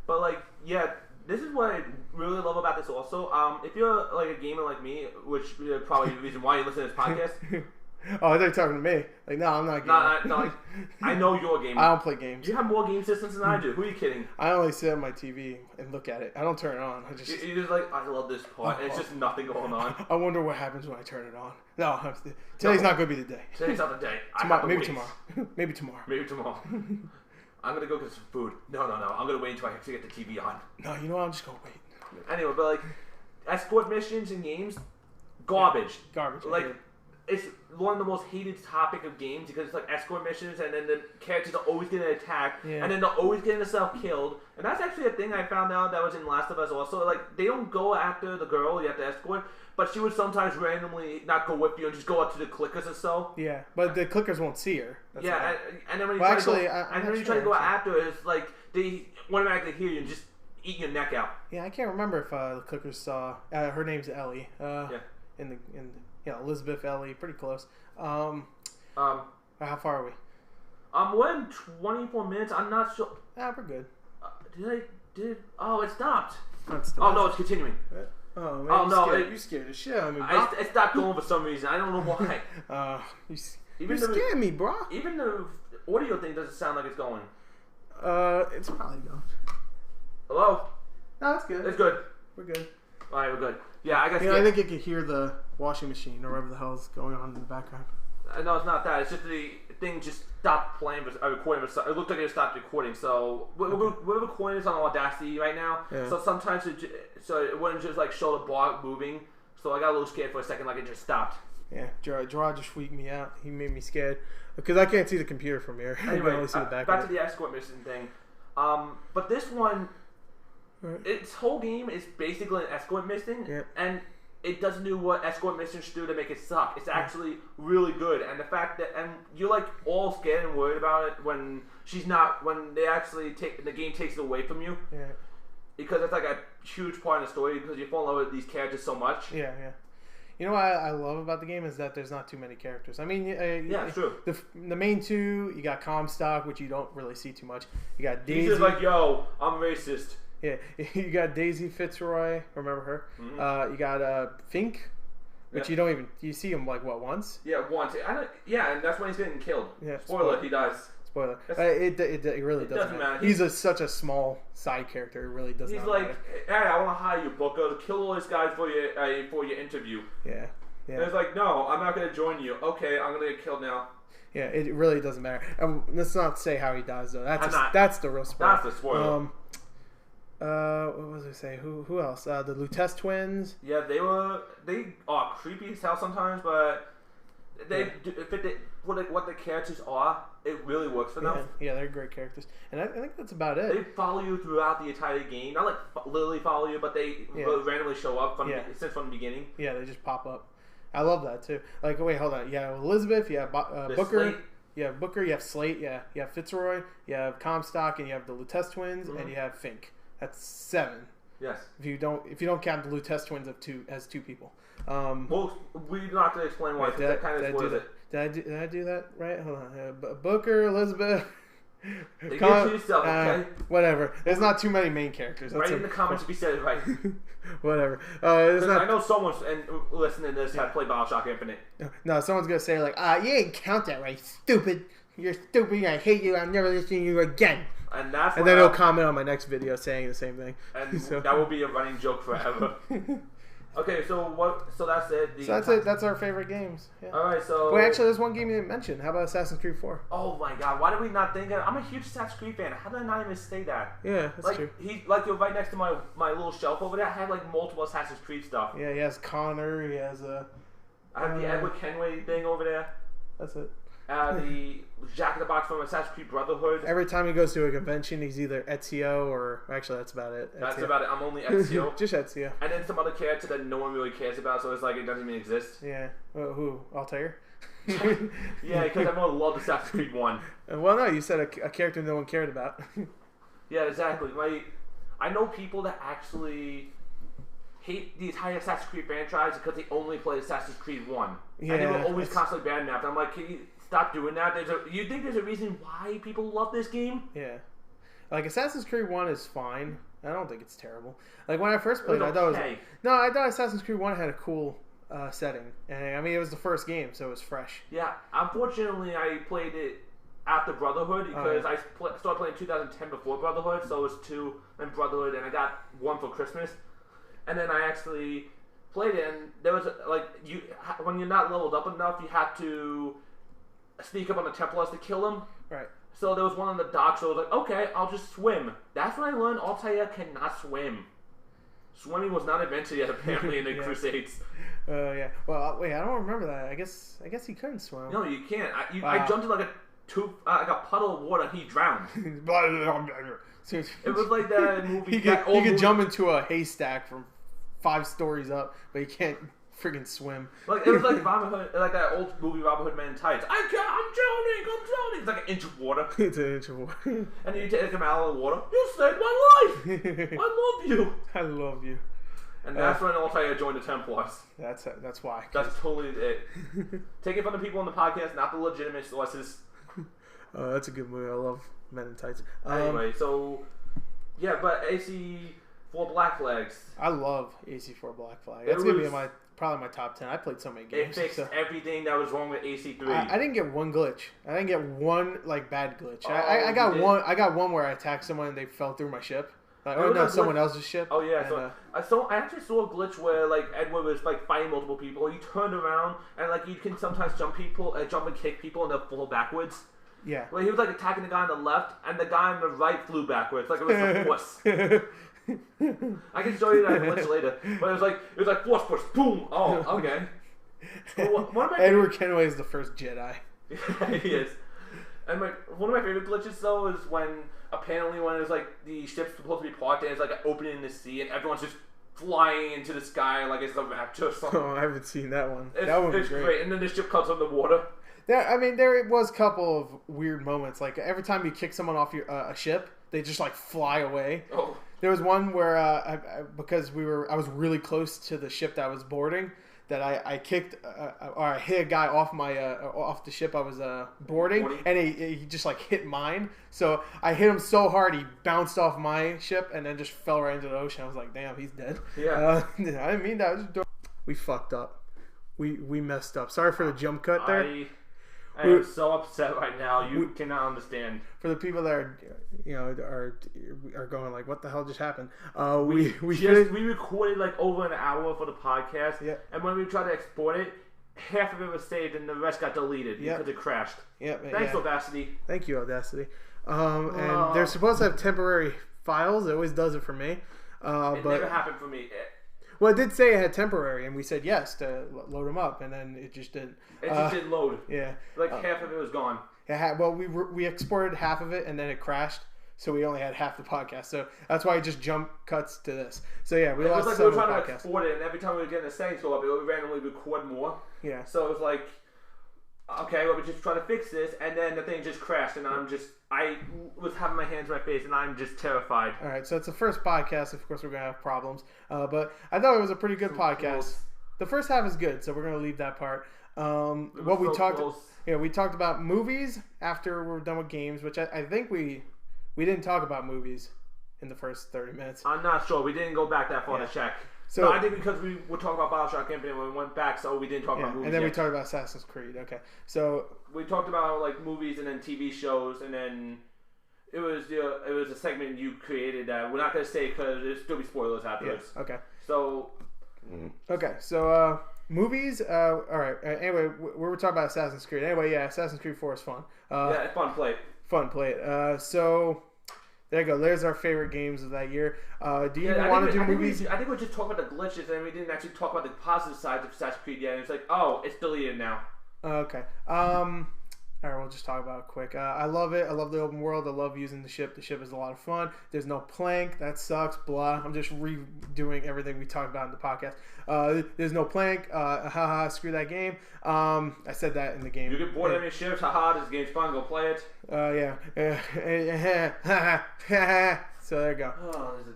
B: but like, yeah, this is what I really love about this. Also, if you're like a gamer like me, which is probably the reason why you listen to this podcast.
A: Oh, they're talking to me. Like, no, I'm not gaming.
B: No, I know you're a gamer.
A: I don't play games.
B: You have more game systems than I do. Who are you kidding?
A: I only sit on my TV and look at it. I don't turn it on.
B: You're just like, I love this part. And it's just nothing going on.
A: I wonder what happens when I turn it on. No, today's not going to be the day.
B: Today's not the day.
A: Maybe tomorrow. Maybe tomorrow.
B: I'm going to go get some food. No. I'm going to wait until I actually get the TV on.
A: No, you know what? I'm just going to wait.
B: Anyway, but like, escort missions in games, garbage.
A: Garbage.
B: Like, it's one of the most hated topic of games because it's like escort missions, and then the characters are always getting attacked, and then they're always getting themselves killed. And that's actually a thing I found out that was in Last of Us also. Like, they don't go after the girl you have to escort, but she would sometimes randomly not go with you and just go up to the clickers or so.
A: Yeah, but the clickers won't see her.
B: And then when you try to go after her, it's like they automatically hear you and just eat your neck out.
A: Yeah, I can't remember if the clickers saw. Her name's Ellie. Elizabeth Ellie, pretty close. How far are we?
B: We're in 24 minutes. I'm not sure.
A: We're good.
B: Oh, it stopped.
A: Oh
B: no, it's continuing.
A: Oh man, you scared the shit out of me, bro.
B: It stopped going for some reason. I don't know why.
A: You scared me, bro.
B: Even the audio thing doesn't sound like it's going.
A: It's probably going.
B: Hello?
A: No, it's good.
B: It's good.
A: We're good.
B: Alright, we're good. Yeah, I guess.
A: I think you could hear the washing machine or whatever the hell is going on in the background.
B: No, it's not that. It's just the thing just stopped playing, recording. It looked like it stopped recording. So we're recording this on Audacity right now. Yeah. So sometimes it wouldn't just like show the bar moving. So I got a little scared for a second, like it just stopped.
A: Yeah, Gerard just freaked me out. He made me scared because I can't see the computer from here.
B: Anyway,
A: I can only see the back
B: back to the escort mission thing. But this one, its whole game is basically an escort mission, and it doesn't do what escort missions do to make it suck. It's actually really good, and the fact that you're like all scared and worried about it when they actually the game takes it away from you.
A: Yeah.
B: Because it's like a huge part of the story because you fall in love with these characters so much.
A: Yeah. You know what I love about the game is that there's not too many characters. I mean,
B: it's true.
A: The main two, you got Comstock, which you don't really see too much. You got Daisy.
B: He's just like, yo, I'm racist.
A: Yeah, you got Daisy Fitzroy. Remember her? Mm-hmm. You got Fink, which you see him like what, once?
B: Yeah, once. And that's when he's getting killed.
A: Yeah.
B: Spoiler, he dies.
A: Spoiler. It really doesn't matter. He's such a small side character. It really doesn't matter. He's like,
B: hey, I want to hire you, Booker, to kill all these guys for your interview.
A: Yeah.
B: And it's like, no, I'm not going to join you. Okay, I'm going to get killed now.
A: Yeah, it really doesn't matter. Let's not say how he dies though. That's the real spoiler.
B: That's the spoiler.
A: What was I say? Who else? The Lutece twins.
B: Yeah, they are creepy as hell sometimes, but what the characters are, it really works for them.
A: Yeah, they're great characters, and I think that's about it.
B: They follow you throughout the entire game. Not like literally follow you, but they randomly show up from the beginning. Yeah,
A: they just pop up. I love that too. Like, wait, hold on. You have Elizabeth. You have Booker.
B: Slate.
A: You have Booker. You have Slate. Yeah, you have Fitzroy. You have Comstock, and you have the Lutece twins, and you have Fink. That's 7.
B: Yes.
A: If you don't count the Lutece twins as 2 people.
B: Well, we're not going to explain why. That kind of spoils it.
A: Did I do that right? Hold on. Booker, Elizabeth.
B: You get to yourself, okay?
A: Whatever. There's not too many main characters.
B: Write in the comments if you said it right.
A: Whatever.
B: I know someone listening to this had played Bioshock Infinite.
A: No, someone's gonna say like, you didn't count that right, stupid. You're stupid. I hate you. I'm never listening to you again.
B: And then
A: they'll comment on my next video saying the same thing.
B: And that will be a running joke forever. Okay, so that's it.
A: That's it. That's our favorite games. Yeah.
B: All right, so
A: wait, actually, there's one game you didn't mention. How about Assassin's Creed 4?
B: Oh my God, why did we not think of it? I'm a huge Assassin's Creed fan. How did I not even say that?
A: Yeah, that's true.
B: You're right next to my little shelf over there. I have like multiple Assassin's Creed stuff.
A: Yeah, he has Connor. He has
B: I have the Edward Kenway thing over there.
A: That's it.
B: The Jack in the Box from Assassin's Creed Brotherhood.
A: Every time he goes to a convention, he's either Ezio or... Actually, that's about it.
B: Ezio. That's about it. I'm only Ezio.
A: Just Ezio.
B: And then some other character that no one really cares about, so it's like it doesn't even exist.
A: Yeah. Who? Altair?
B: Yeah, because everyone loved Assassin's Creed 1.
A: Well, no, you said a character no one cared about.
B: Yeah, exactly. I know people that actually hate the entire Assassin's Creed franchise because they only played Assassin's Creed 1. Yeah, and they were always constantly bad-mouthed. I'm like, can you stop doing that? You think there's a reason why people love this game?
A: Yeah. Like, Assassin's Creed 1 is fine. I don't think it's terrible. Like, when I first played it, I thought it was... I thought Assassin's Creed 1 had a cool setting. And, I mean, it was the first game, so it was fresh.
B: Yeah. Unfortunately, I played it after Brotherhood because I started playing in 2010 before Brotherhood, so it was 2 and Brotherhood, and I got 1 for Christmas. And then I actually played it, and there was, when you're not leveled up enough, you have to sneak up on the Templars to kill them.
A: Right. So
B: there was one on the dock, so I was like, okay, I'll just swim. That's when I learned Altair cannot swim. Swimming was not invented yet, apparently, in the Crusades.
A: Yeah. Well, wait, I don't remember that. I guess he couldn't swim.
B: No, you can't. I jumped in like a puddle of water, and he drowned. It was like that movie.
A: He could jump into a haystack from 5 stories up, but he can't Friggin' swim.
B: Like it was like Robin Hood, like that old movie Robin Hood Men in Tights. I'm drowning. It's like an inch of water.
A: It's an inch of water.
B: And then you take him out of the water. You saved my life. I love you.
A: I love you.
B: And that's when Altair joined the Templars.
A: That's why.
B: That's totally it. Take it from the people on the podcast, not the legitimate sources.
A: That's a good movie. I love Men in Tights.
B: Anyway, so yeah, but AC for Black Flags.
A: I love AC4 Black Flag. That's gonna be probably my top 10. I played so many games.
B: It fixed everything that was wrong with AC3.
A: I didn't get one glitch. I didn't get one like bad glitch. I got one. I got one where I attacked someone and they fell through my ship. Or no, someone else's ship.
B: Oh yeah, and, I actually saw a glitch where like Edward was like fighting multiple people. He turned around and like you can sometimes jump and kick people and they'll fall backwards.
A: Yeah.
B: Well, he was like attacking the guy on the left and the guy on the right flew backwards like it was a force. I can show you that glitch later, but it was like force push, boom. Oh, okay. Well,
A: Edward Kenway is the first Jedi.
B: He is. And one of my favorite glitches though is when it's like the ship's supposed to be parked and it's like an opening in the sea and everyone's just flying into the sky like it's a raptor or something.
A: Oh, I haven't seen that one.
B: That one was great. And then the ship comes on the water.
A: There was a couple of weird moments. Like every time you kick someone off a ship, they just like fly away.
B: Oh.
A: There was one where because I was really close to the ship that I was boarding, that I kicked or I hit a guy off off the ship I was boarding, and he just like hit mine. So I hit him so hard he bounced off my ship and then just fell right into the ocean. I was like, damn, he's dead.
B: Yeah.
A: I didn't mean that. We fucked up. We messed up. Sorry for the jump cut there.
B: I am so upset right now. You cannot understand.
A: For the people that are going like, what the hell just happened? We
B: recorded like over an hour for the podcast.
A: Yeah.
B: And when we tried to export it, half of it was saved and the rest got deleted because it crashed.
A: Yep.
B: Thanks, Audacity.
A: Thank you, Audacity. And they're supposed to have temporary files. It always does it for me.
B: It never happened for me.
A: Well, it did say it had temporary, and we said yes to load them up, and then it just didn't.
B: It just didn't load.
A: Yeah.
B: Like half of it was gone.
A: Well, we exported half of it, and then it crashed, so we only had half the podcast. So that's why it just jump cuts to this. So yeah, we lost some of the podcast. It was like we were trying to export
B: it, and every time we were getting the settings go up, it would randomly record more.
A: Yeah.
B: So it was like, okay, well, we're just trying to fix this, and then the thing just crashed, and I was having my hands in my face, and I'm just terrified.
A: All right, so it's the first podcast. Of course, we're going to have problems. But I thought it was a pretty good podcast. Close. The first half is good, so we're going to leave that part. We talked about movies after we're done with games, which I think we didn't talk about movies in the first 30 minutes.
B: I'm not sure. We didn't go back that far to check. So no, I think because we were talking about Bioshock Infinite when we went back, so we didn't talk about movies.
A: And then we talked about Assassin's Creed. Okay, so
B: we talked about like movies and then TV shows, and then it was a segment you created that we're not going to say because there'll still be spoilers afterwards.
A: Yeah. Okay.
B: So.
A: Okay, so movies. All right. Anyway, we were talking about Assassin's Creed. Anyway, yeah, Assassin's Creed 4 is fun.
B: Yeah, it's fun play.
A: Fun play it. So. There you go. There's our favorite games of that year. Do you want to do movies?
B: I think we just talked about the glitches, and we didn't actually talk about the positive sides of Assassin's Creed yet. And it's like, oh, it's deleted now.
A: Okay. All right, we'll just talk about it quick. I love it. I love the open world. I love using the ship. The ship is a lot of fun. There's no plank. That sucks. Blah. I'm just redoing everything we talked about in the podcast. There's no plank. Haha, screw that game. I said that in the game.
B: You get bored of your ships. Haha, this game's fun. Go play it.
A: Yeah. So there you go.
B: Oh, this is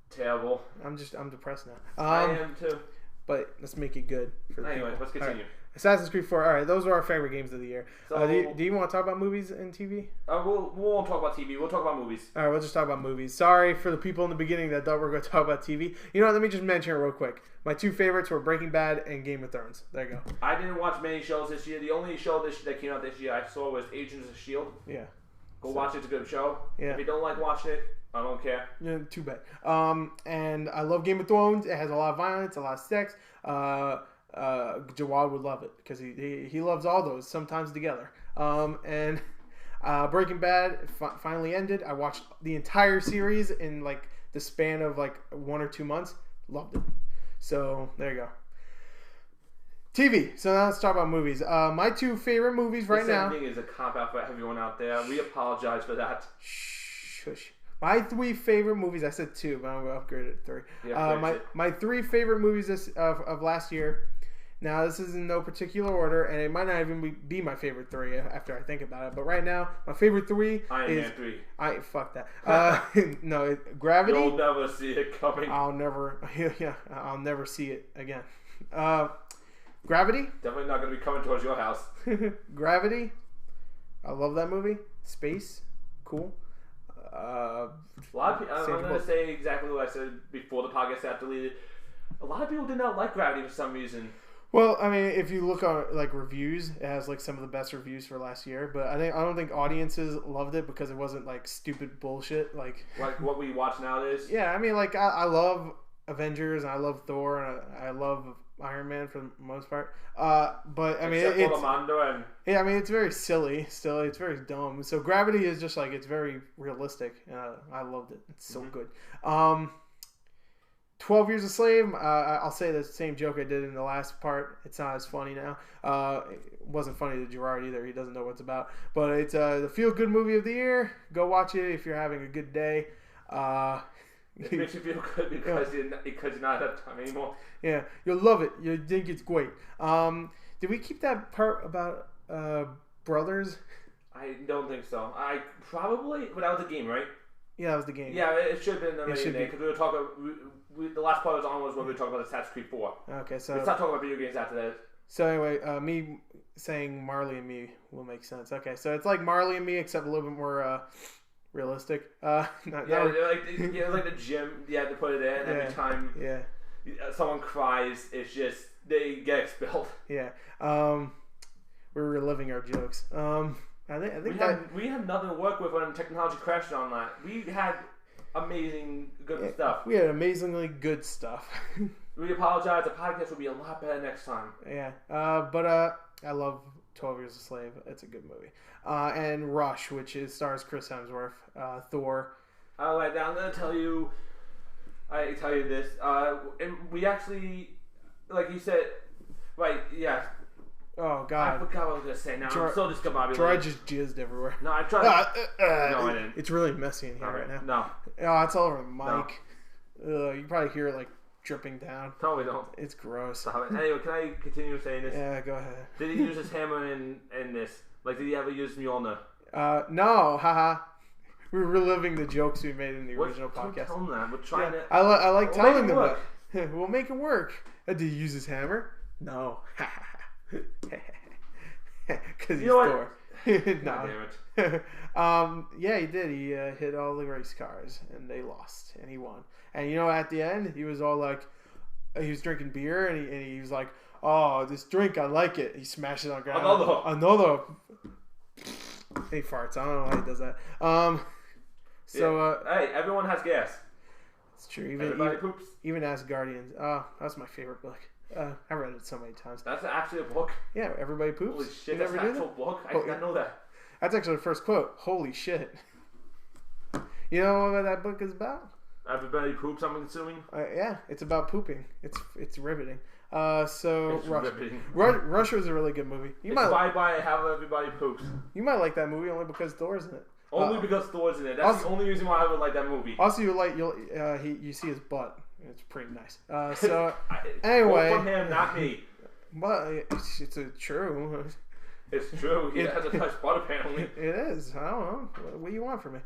B: terrible.
A: I'm depressed now.
B: I am too.
A: But let's make it good for the
B: anyway,
A: people.
B: Let's continue.
A: Right. Assassin's Creed 4. All right, those are our favorite games of the year.
B: So,
A: do you want to talk about movies and TV?
B: We won't talk about TV. We'll talk about movies.
A: All right, we'll just talk about movies. Sorry for the people in the beginning that thought we were going to talk about TV. You know what? Let me just mention it real quick. My two favorites were Breaking Bad and Game of Thrones. There you go.
B: I didn't watch many shows this year. The only show that came out this year I saw was Agents of S.H.I.E.L.D.
A: Yeah.
B: Go watch it. It's a good show.
A: Yeah.
B: If you don't like watching it, I don't care.
A: Yeah, too bad. And I love Game of Thrones. It has a lot of violence, a lot of sex. Jawad would love it because he loves all those sometimes together. And Breaking Bad finally ended. I watched the entire series in like the span of like 1 or 2 months. Loved it. So there you go. TV. So now let's talk about movies. My two favorite movies right now.
B: This ending is a cop out for everyone out there. We apologize for that.
A: Shush. My 3 favorite movies. I said 2, but I'm going to upgrade it to 3.
B: Yeah,
A: my 3 favorite movies of last year. Now, this is in no particular order, and it might not even be my favorite 3 after I think about it. But right now, my favorite 3
B: Iron
A: is...
B: Man 3.
A: Fuck that. No, Gravity.
B: You'll never see it coming.
A: I'll never see it again. Gravity.
B: Definitely not going to be coming towards your house.
A: Gravity. I love that movie. Space. Cool.
B: A lot of people, I'm going to say exactly what I said before the podcast got deleted. A lot of people did not like Gravity for some reason.
A: Well, I mean, if you look on like reviews, it has like some of the best reviews for last year. But I don't think audiences loved it because it wasn't like stupid bullshit like
B: what we watch nowadays.
A: Yeah, I mean, like I love Avengers and I love Thor and I love Iron Man for the most part. But I mean, yeah, I mean, it's very silly. Still, it's very dumb. So Gravity is just like it's very realistic. I loved it. It's so good. 12 Years a Slave, I'll say the same joke I did in the last part. It's not as funny now. It wasn't funny to Gerard either. He doesn't know what it's about. But it's the feel-good movie of the year. Go watch it if you're having a good day.
B: It makes you feel good because you're not have time anymore.
A: Yeah, you'll love it. You think it's great. Did we keep that part about brothers?
B: I don't think so. I probably, but that was the game, right?
A: Yeah, that was the game.
B: Yeah, it should have been because we were talking. The last part was on when we were talking about Assassin's Creed 4.
A: Okay, so
B: we stopped talking about video games after that.
A: So anyway, me saying Marley and Me will make sense. Okay, so it's like Marley and Me except a little bit more realistic. Like the gym. You had to put it in every time. Yeah. Someone cries, it's just they get expelled. Yeah. We're reliving our jokes. I think
B: we had nothing to work with when technology crashed on that. We had amazing good stuff.
A: We had amazingly good stuff.
B: We apologize. The podcast will be a lot better next time.
A: Yeah. But I love 12 Years a Slave. It's a good movie. And Rush, which stars Chris Hemsworth, Thor.
B: All right, now I'm gonna tell you. I tell you this. And we actually, like you said, right? Yeah.
A: Oh God!
B: I forgot what I was gonna say. Now I'm so discombobulated.
A: Gerard just jizzed everywhere.
B: No, I tried. No, I didn't.
A: It's really messy in here right now.
B: No.
A: Oh, it's all over the mic. No. You probably hear it like dripping down.
B: No, we don't.
A: It's gross.
B: Stop it. Anyway, can I continue saying this?
A: Yeah, go ahead.
B: Did he use his hammer in this? Like, did he ever use Mjolnir?
A: No. Haha. We're reliving the jokes we made in the original podcast.
B: Don't tell him that. We're trying to.
A: I like telling them that. We'll make it work. Did he use his hammer? No. Because he's Thor. No. Damn it. Yeah, he did. He hit all the race cars, and they lost, and he won. And you know, at the end, he was all like, he was drinking beer, and he was like, "Oh, this drink, I like it." He smashed it on the ground. Another. He farts. I don't know why he does that.
B: Hey, everyone has gas.
A: It's true.
B: Everybody poops.
A: Even Asgardians. That's my favorite book. I read it so many times.
B: That's actually a book?
A: Yeah, Everybody Poops.
B: Holy shit, that's an actual book? I did not know that.
A: That's actually the first quote. Holy shit. You know what that book is about?
B: Everybody Poops, I'm assuming?
A: Yeah, it's about pooping. It's riveting. Rush was a really good movie.
B: Bye How Everybody Poops.
A: You might like that movie only because Thor's in it.
B: Only because Thor's in it. That's the only reason why I would like that movie.
A: Also, you see his butt. It's pretty nice. Anyway,
B: from him, not me.
A: But it's true.
B: It's true. He has a nice butt, apparently.
A: It is. I don't know. What do you want from me?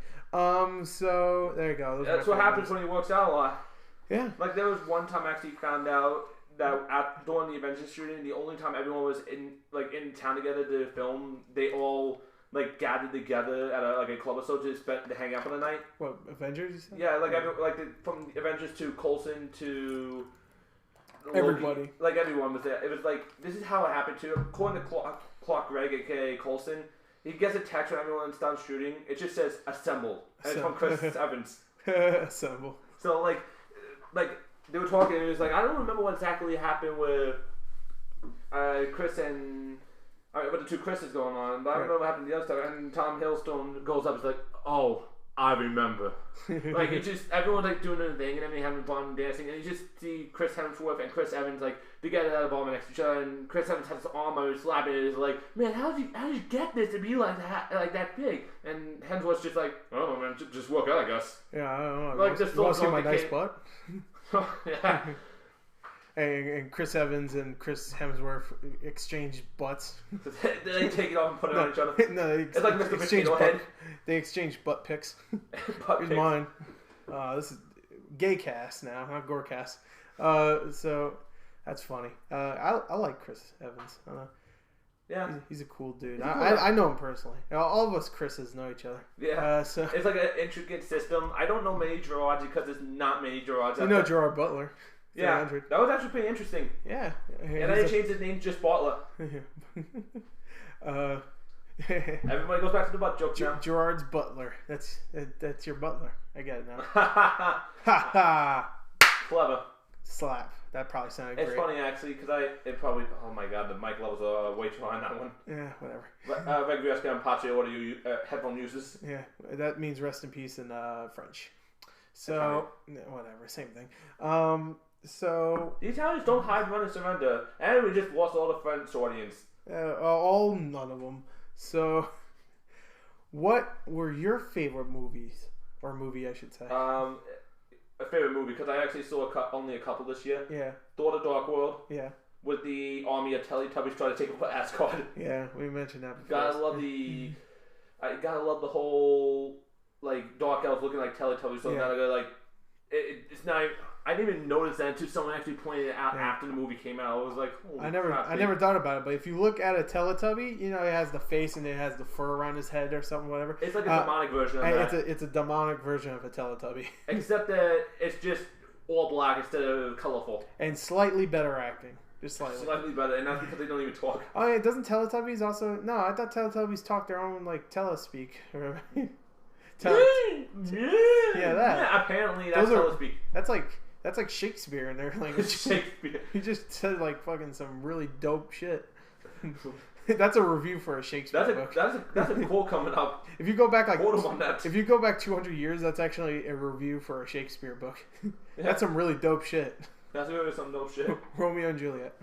A: So there you go.
B: That's what happens when he works out a lot.
A: Yeah.
B: Like there was one time I actually found out that during the Avengers shooting, the only time everyone was in town together to film, they all gathered together at a club or so to hang out for the night.
A: What, Avengers? You said?
B: Yeah, from Avengers to Coulson to
A: everybody.
B: Loki, everyone was there. It was this is how it happened too. According to Clark Gregg, aka Coulson, he gets a text when everyone's done shooting. It just says "assemble," and it's from Chris Evans.
A: Assemble.
B: So they were talking. And it was I don't remember what exactly happened with Chris and. With the two Chris's going on, but I don't know what happened to the other stuff. And Tom Hiddleston goes up and is like, "Oh, I remember." It's just everyone's doing their thing and everything having fun and dancing, and you just see Chris Hemsworth and Chris Evans together at a bar next to each other, and Chris Evans has his arm out, he's slapping it. He's like, "Man, how did you get this to be like that big?" And Hemsworth's just like, "Oh man, just work out, I guess."
A: Yeah, I don't know. You want to see my nice butt?
B: Yeah.
A: And Chris Evans and Chris Hemsworth exchange butts.
B: They take it off and put it on each other.
A: No,
B: it's like Mr. Potato Head.
A: They exchange butt pics.
B: Here's
A: mine. This is GayCast now, not GorCast. So that's funny. I like Chris Evans.
B: Yeah,
A: he's a cool dude. I know him personally. All of us Chris's know each other.
B: Yeah, so it's like an intricate system. I don't know many Gerards because there's not many Gerards.
A: You know Gerard Butler.
B: Yeah, that was actually pretty interesting.
A: Yeah,
B: and then he changed his name to just Butler. Everybody goes back to the butt joke now.
A: Gerard's Butler. That's your butler. I get it now. Ha ha.
B: Clever.
A: Slap. That probably sounded great.
B: It's funny actually because oh my god, the mic levels are way too high on that one.
A: Yeah, whatever.
B: Regresca and Pace audio headphone users.
A: Yeah, that means rest in peace in French. So whatever, same thing. So
B: the Italians don't hide, run, and surrender, and we just lost all the French audience.
A: None of them. So, what were your favorite movies or movie, I should say?
B: A favorite movie because I actually saw only a couple this year.
A: Yeah.
B: Thor: The Dark World.
A: Yeah.
B: With the army of Teletubbies trying to take over Asgard.
A: Yeah, we mentioned that before.
B: I gotta love the whole like Dark Elves looking like Teletubbies. So now they're like, it's not. I didn't even notice that until someone actually pointed it out after the movie came out. I was like,
A: I never thought about it, but if you look at a Teletubby, you know, it has the face and it has the fur around his head or something, whatever.
B: It's like a demonic version of that.
A: It's a demonic version of a Teletubby.
B: Except that it's just all black instead of colorful.
A: And slightly better acting. Just slightly.
B: Slightly better, and that's because they don't even talk.
A: Oh, yeah, doesn't Teletubbies also... No, I thought Teletubbies talk their own, like, telespeak.
B: Yeah, apparently that's telespeak.
A: That's like Shakespeare in their language.
B: Shakespeare.
A: He just said like fucking some really dope shit. That's a review for a Shakespeare book.
B: That's a quote coming up.
A: If you go back
B: if
A: you go back 200 years, that's actually a review for a Shakespeare book. That's some really dope shit.
B: That's really some dope shit.
A: Romeo and Juliet.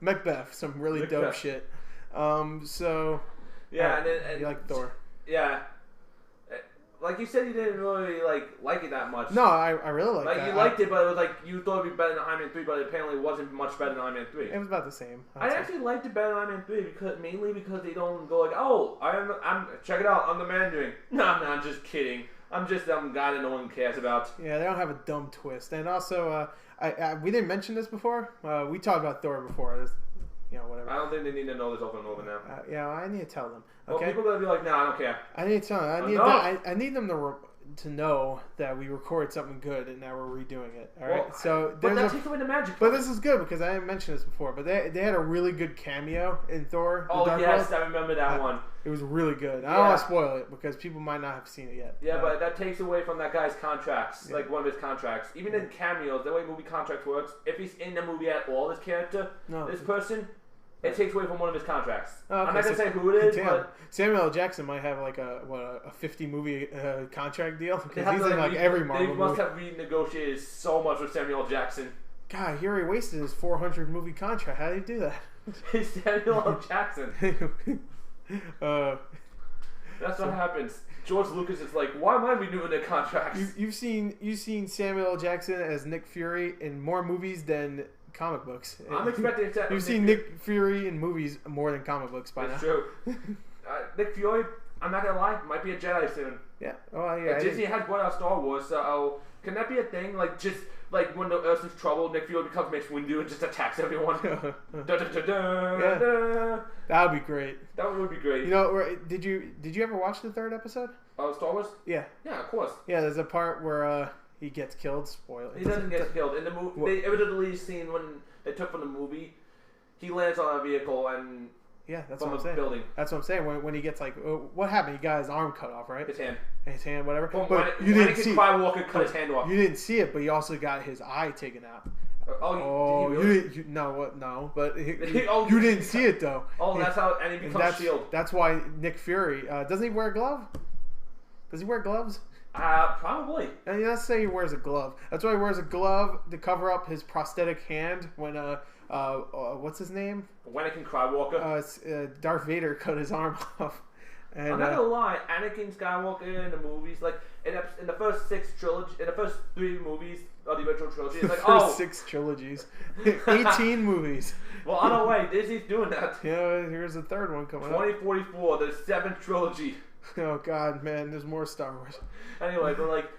A: Macbeth, some really dope shit. So
B: yeah,
A: and you like Thor.
B: Yeah. Like you said, you didn't really like it that much.
A: No, I really liked it.
B: Like you liked it, but it was like you thought it'd be better than Iron Man 3, but it apparently wasn't much better than Iron Man 3.
A: It was about the same.
B: I actually liked it better than Iron Man 3 mainly because they don't go like, oh, I'm check it out, I'm the Mandarin. No, I'm just kidding. I'm just some guy that no one cares about.
A: Yeah, they don't have a dumb twist, and also, we didn't mention this before. We talked about Thor before. You know, whatever.
B: I don't think they need to know this over and over now.
A: Yeah, I need to tell them.
B: Okay? Well, people are gonna be like, "Nah, I don't care."
A: I need to tell them. I need them to know that we recorded something good and now we're redoing it. All right. So,
B: but that takes away the magic.
A: But this is good because I didn't mention this before. But they had a really good cameo in Thor.
B: Oh yes, I remember that one.
A: It was really good. I don't want to spoil it because people might not have seen it yet.
B: Yeah, but that takes away from that guy's contracts, like one of his contracts. Even in cameos, the way movie contract works, if he's in the movie at all, this character, this person. It takes away from one of his contracts. Okay, I'm not gonna say who it is, but
A: Samuel L. Jackson might have like a 50 movie contract deal because he's in like every Marvel movie.
B: They must have renegotiated so much with Samuel L. Jackson.
A: God, he already wasted his 400 movie contract. How did he do that?
B: It's Samuel L. Jackson. That's what happens. George Lucas is like, why am I renewing their contracts?
A: You've seen Samuel L. Jackson as Nick Fury in more movies than comic books.
B: I'm expecting to.
A: You've seen Nick Fury in movies more than comic books by now.
B: That's true. Nick Fury, I'm not gonna lie, might be a Jedi soon.
A: Yeah. Oh yeah.
B: Disney has brought out Star Wars, so can that be a thing? Like just like when the Earth's in trouble, Nick Fury becomes Mace Windu and just attacks everyone.
A: Yeah. That would be great.
B: That would be great.
A: You know, did you ever watch the third episode?
B: Star Wars?
A: Yeah.
B: Yeah, of course.
A: Yeah, there's a part where he gets killed. Spoiler.
B: He doesn't get killed in the movie. It was a deleted scene when they took from the movie. He lands on a vehicle and
A: that's what I'm saying.
B: Building.
A: That's what I'm saying. When he gets like, what happened? He got his arm cut off, right? His hand, whatever.
B: But you didn't see. Skywalker cut his hand off.
A: You didn't see it, but he also got his eye taken out.
B: Really?
A: No, but you didn't see it though.
B: Oh, that's how, and he becomes Shield.
A: That's why Nick Fury doesn't he wear a glove? Does he wear gloves?
B: Probably.
A: And let's say he wears a glove. That's why he wears a glove to cover up his prosthetic hand when what's his name?
B: Anakin Skywalker.
A: Darth Vader cut his arm off. And,
B: I'm not gonna lie, Anakin Skywalker in the movies, like in the first 6 trilogy, in the first 3 movies, the original trilogy. It's like,
A: first 6 trilogies, 18 movies.
B: Well, on the way, Disney's doing that.
A: Yeah, here's the 3rd one coming
B: 2044, the 7th trilogy.
A: Oh God, man, there's more Star Wars.
B: Anyway, but like,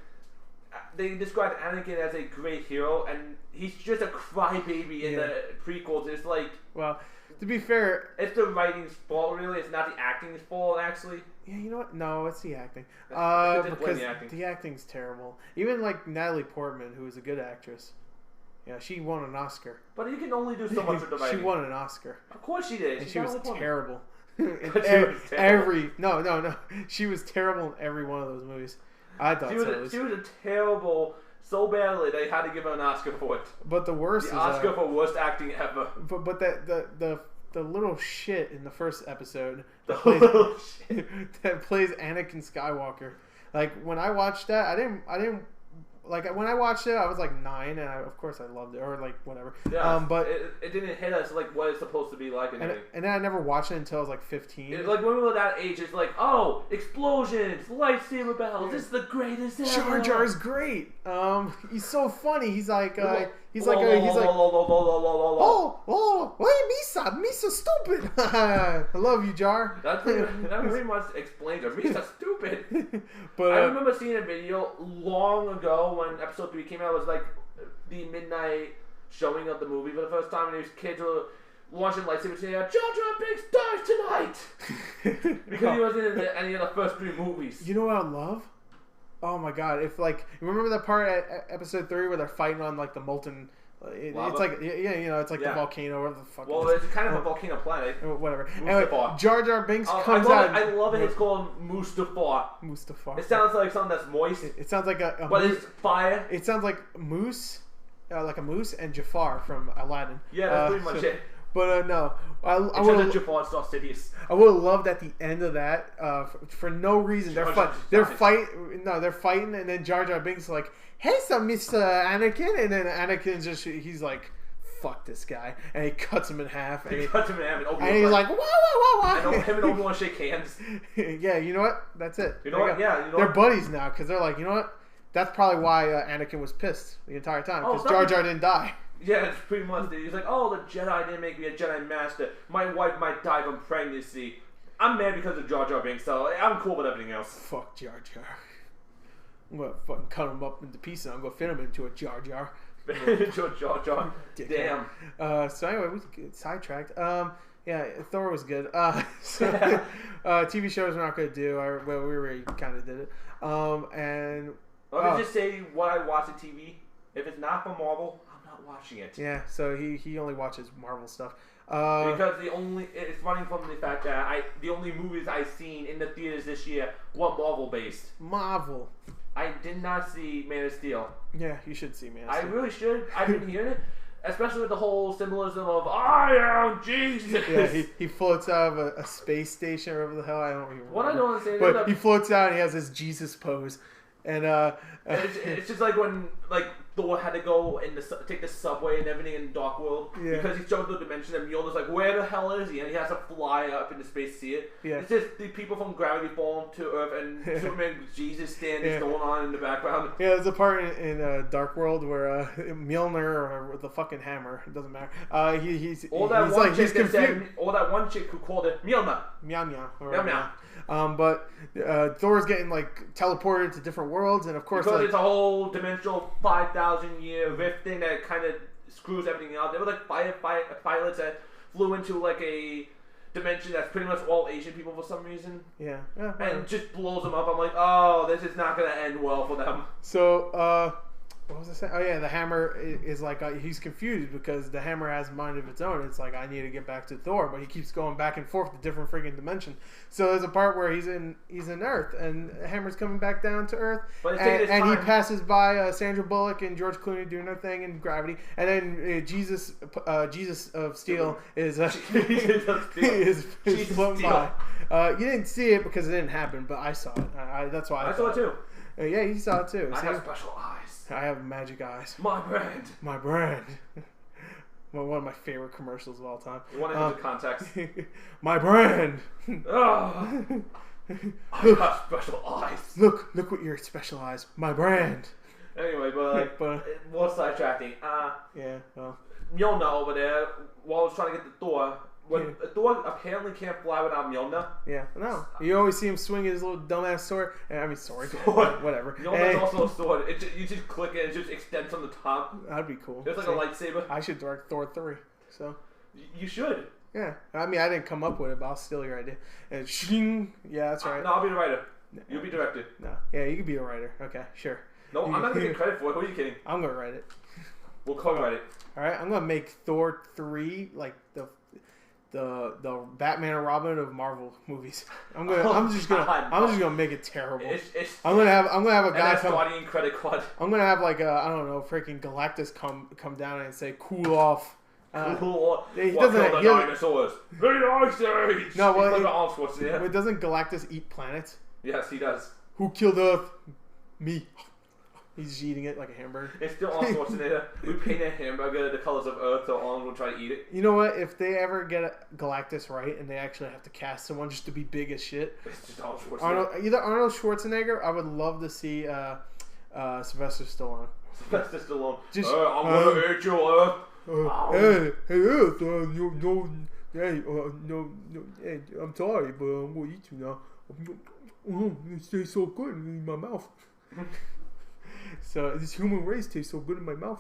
B: they described Anakin as a great hero, and he's just a crybaby in the prequels. It's like,
A: well, to be fair,
B: it's the writing's fault, really. It's not the acting's fault, actually.
A: Yeah, you know what? No, it's the acting.
B: Because
A: the acting's terrible. Even like Natalie Portman, who is a good actress. Yeah, she won an Oscar.
B: But you can only do so much with the writing.
A: She won an Oscar.
B: Of course she did.
A: And she was terrible. No. She was terrible in every one of those movies. I thought
B: she was a terrible, so badly they had to give her an Oscar for it.
A: But the worst is
B: Oscar for worst acting ever.
A: But the little shit in the first episode that plays Anakin Skywalker. Like when I watched that, I didn't like when I watched it, I was like 9, and of course I loved it, or like whatever.
B: Yeah,
A: but
B: it didn't hit us like what it's supposed to be like.
A: And then I never watched it until I was like 15.
B: It's like when we were that age, it's like, oh, explosions, lightsaber battles, this is the greatest ever.
A: Jar Jar's great. He's so funny. He's like why Misa stupid. I love you, Jar.
B: That pretty much explains it. Misa stupid.
A: But
B: I remember seeing a video long ago when episode 3 came out. It was like the midnight showing of the movie for the first time, and these kids were launching lightsabers saying, Jar Jar Binks dies tonight! Because he wasn't in any of the first 3 movies.
A: You know what I love? Oh my God! If like, remember that part at episode 3 where they're fighting on like the molten. It's like it's like the volcano or the fuck.
B: Well, it's kind of a volcano planet.
A: Whatever. Anyway, Jar Jar Binks comes out.
B: I love it. It's called Mustafar. It sounds like something that's moist.
A: It sounds like a
B: but
A: moose.
B: It's fire.
A: It sounds like moose, like a moose, and Jafar from Aladdin.
B: Yeah, that's pretty much it.
A: But no, I would have loved at the end of that for no reason. They're fighting, and then Jar Jar Binks is like, "Hey, some Mr. Anakin," and then Anakin's he's like, "Fuck this guy," and he cuts him in half. And he's like, "Whoa!"
B: And him and Obi-Wan shake hands.
A: Yeah, you know what? That's it.
B: You know what? Yeah, you know
A: they're buddies now because they're like, you know what? That's probably why Anakin was pissed the entire time because Jar Jar didn't die.
B: Yeah, it's pretty much. He's like, oh, the Jedi didn't make me a Jedi Master. My wife might die from pregnancy. I'm mad because of Jar Jar Binks, so I'm cool with everything else.
A: Fuck Jar Jar. I'm gonna fucking cut him up into pieces. I'm gonna fit him into a Jar Jar.
B: Into a Jar Jar. Damn.
A: So anyway, we get sidetracked. Yeah, Thor was good. TV shows we're not gonna do. We already kind of did it. And
B: let me just say what I watch on TV. If it's not from Marvel, I'm not watching it.
A: Yeah, so he only watches Marvel stuff.
B: Because it's running from the fact that the only movies I've seen in the theaters this year were Marvel based.
A: Marvel.
B: I did not see Man of Steel.
A: Yeah, you should see Man of Steel.
B: I really should. I've been hearing it, especially with the whole symbolism of I am Jesus.
A: Yeah, he floats out of a space station or whatever the hell. I don't even remember.
B: What I don't understand,
A: but he floats out and he has this Jesus pose. And
B: it's just like when Thor had to go and take the subway and everything in Dark World because he jumped through the dimension and Mjolnir's like, where the hell is he? And he has to fly up into space to see it. Yeah. It's just the people from gravity falling to Earth and Superman Jesus standing going on in the background.
A: Yeah, there's a part in Dark World where Mjolnir or the fucking hammer, it doesn't matter. He's confused.
B: That one chick who called it Mjolnir.
A: Meow meow. But Thor's getting teleported to different worlds, and of course,
B: because it's a whole dimensional 5,000-year rift thing that kind of screws everything out. There were pilots that flew into a dimension that's pretty much all Asian people for some reason.
A: Yeah.
B: And just blows them up. I'm like, oh, this is not gonna end well for them.
A: So, what was I saying? Oh yeah, the hammer is he's confused because the hammer has a mind of its own. It's like, I need to get back to Thor, but he keeps going back and forth to different freaking dimensions. So there's a part where he's in Earth, and the hammer's coming back down to Earth, and he passes by Sandra Bullock and George Clooney doing their thing in Gravity, and then Jesus of Steel is floating by. You didn't see it because it didn't happen, but I saw it. That's why
B: I saw it too.
A: Yeah, you saw it too.
B: I have special eyes.
A: I have magic eyes.
B: My brand.
A: One of my favorite commercials of all time.
B: You want it into context?
A: My brand.
B: I have special eyes.
A: Look what your special eyes. My brand.
B: Anyway, but more sidetracking.
A: Yeah. Well.
B: Mjolnir over there, while I was trying to get the Thor. Thor apparently can't fly without Mjolnir.
A: Yeah, no. You always see him swing his little dumbass sword. Sword. Whatever.
B: Mjolnir's also a sword. You just click it and it just extends from the top.
A: That'd be cool.
B: It's like a lightsaber.
A: I should direct Thor 3. So.
B: You should.
A: Yeah. I mean, I didn't come up with it, but I'll steal your idea. And shing. Yeah, that's right.
B: No, I'll be the writer. You'll be directed.
A: No. Yeah, you could be a writer. Okay, sure.
B: No, I'm not going to get credit for it. Who are you kidding?
A: I'm going to write it.
B: We'll co-write it.
A: All right, I'm going to make Thor 3 like the Batman and Robin of Marvel movies. I'm just gonna make it terrible. I'm gonna have a guy come.
B: Credit card.
A: I'm gonna have like I don't know, freaking Galactus come down and say cool off.
B: Cool.
A: He
B: doesn't.
A: The
B: dinosaurs. The Ice Age.
A: No, well, doesn't Galactus eat planets?
B: Yes, he does.
A: Who killed Earth? Me. He's eating it like a hamburger.
B: It's still Arnold Schwarzenegger. We paint a hamburger the colors of Earth so Arnold will try to eat it.
A: You know what? If they ever get Galactus right and they actually have to cast someone just to be big as shit.
B: It's just Arnold Schwarzenegger.
A: Either Arnold Schwarzenegger, I would love to see Sylvester Stallone.
B: Sylvester Stallone. I'm going to eat your Earth.
A: Hey Earth, hey, I'm sorry, but I'm going to eat you now. It tastes so good in my mouth. So this human race tastes so good in my mouth.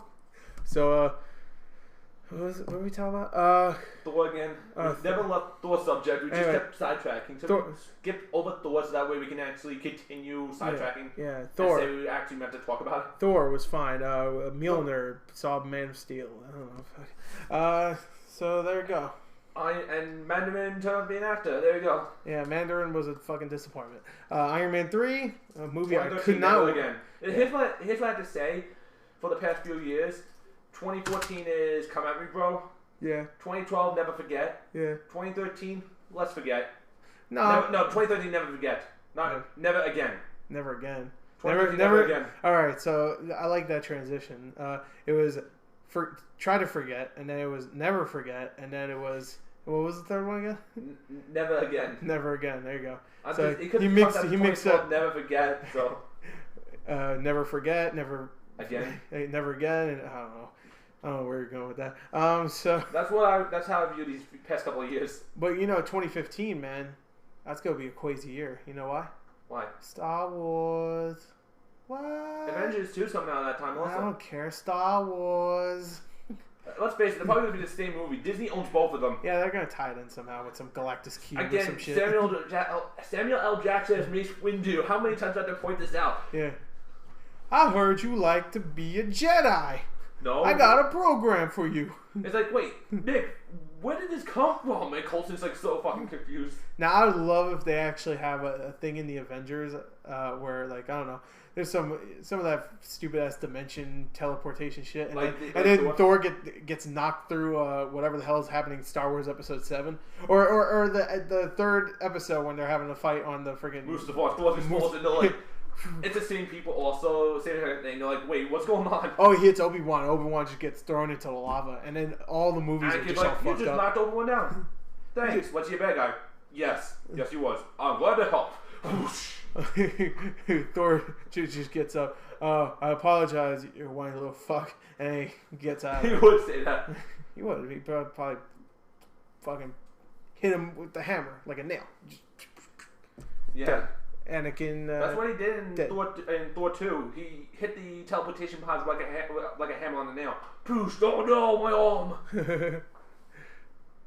A: So what were we talking about?
B: Thor again. We never left Thor subject. We just kept sidetracking. So we skipped over Thor so that way we can actually continue sidetracking.
A: Yeah, Thor.
B: And say we actually meant to talk about it.
A: Thor was fine. Mjolnir saw Man of Steel. I don't know. So there you go.
B: And Mandarin turned out to be an actor. There you go.
A: Yeah, Mandarin was a fucking disappointment. Iron Man 3, a movie I could
B: not again. Here's what I have to say. For the past few years, 2014 is come at me, bro.
A: Yeah.
B: 2012, never forget.
A: Yeah.
B: 2013, let's forget.
A: No.
B: 2013, never forget. Never again.
A: Never again.
B: Never again.
A: All right, so I like that transition. It was try to forget, and then it was never forget, and then it was what was the third one again?
B: Never again.
A: Never again. There you go.
B: So he mixed up. Never forget. So.
A: Never forget. Never
B: again.
A: Never again. And I don't know where you're going with that. So
B: that's how I view these past couple of years.
A: But 2015, man, that's gonna be a crazy year. You know why?
B: Why?
A: Star Wars. What?
B: Avengers 2 coming out at that time also.
A: I don't care. Star Wars.
B: Let's face it, they're probably going to be the same movie. Disney owns both of them.
A: Yeah, they're going to tie it in somehow with some Galactus Cube or some shit.
B: Samuel L. Jackson as Mace Windu. How many times do I have to point this out?
A: Yeah. I heard you like to be a Jedi.
B: No.
A: I got a program for you.
B: It's like, wait, Nick, where did this come from? And Colson's like so fucking confused.
A: Now, I would love if they actually have a thing in the Avengers where, like, I don't know, there's some of that stupid ass dimension teleportation shit, and
B: like
A: then Thor gets knocked through whatever the hell is happening in Star Wars Episode 7, or the third episode when they're having a fight on the freaking
B: Mustafar. Thor just falls into like. It's the same people also, same kind of thing. They're like, wait, what's going on?
A: Oh, he hits Obi-Wan. Obi-Wan just gets thrown into the lava, and then all the movies are just all fucked up.
B: You just knocked Obi-Wan down. Thanks. What's your bad guy? Yes, he was. I'm glad to help.
A: Thor just gets up. I apologize, you whiny little fuck, and he gets out.
B: He would say that.
A: He would. He probably fucking hit him with the hammer like a nail.
B: Yeah.
A: Anakin.
B: That's what he did in Thor 2. He hit the teleportation pods like a hammer on the nail. Push! Oh no, my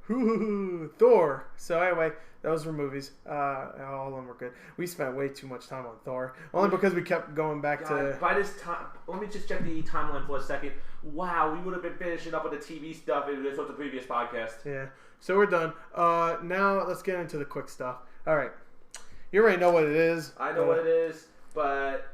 B: arm!
A: Thor. So anyway, those were movies. All of them were good. We spent way too much time on Thor, only because we kept going back to.
B: By this time, let me just check the timeline for a second. Wow, we would have been finishing up with the TV stuff if this was the previous podcast.
A: Yeah. So we're done. Now let's get into the quick stuff. All right. You already know what it is.
B: I know what it is, but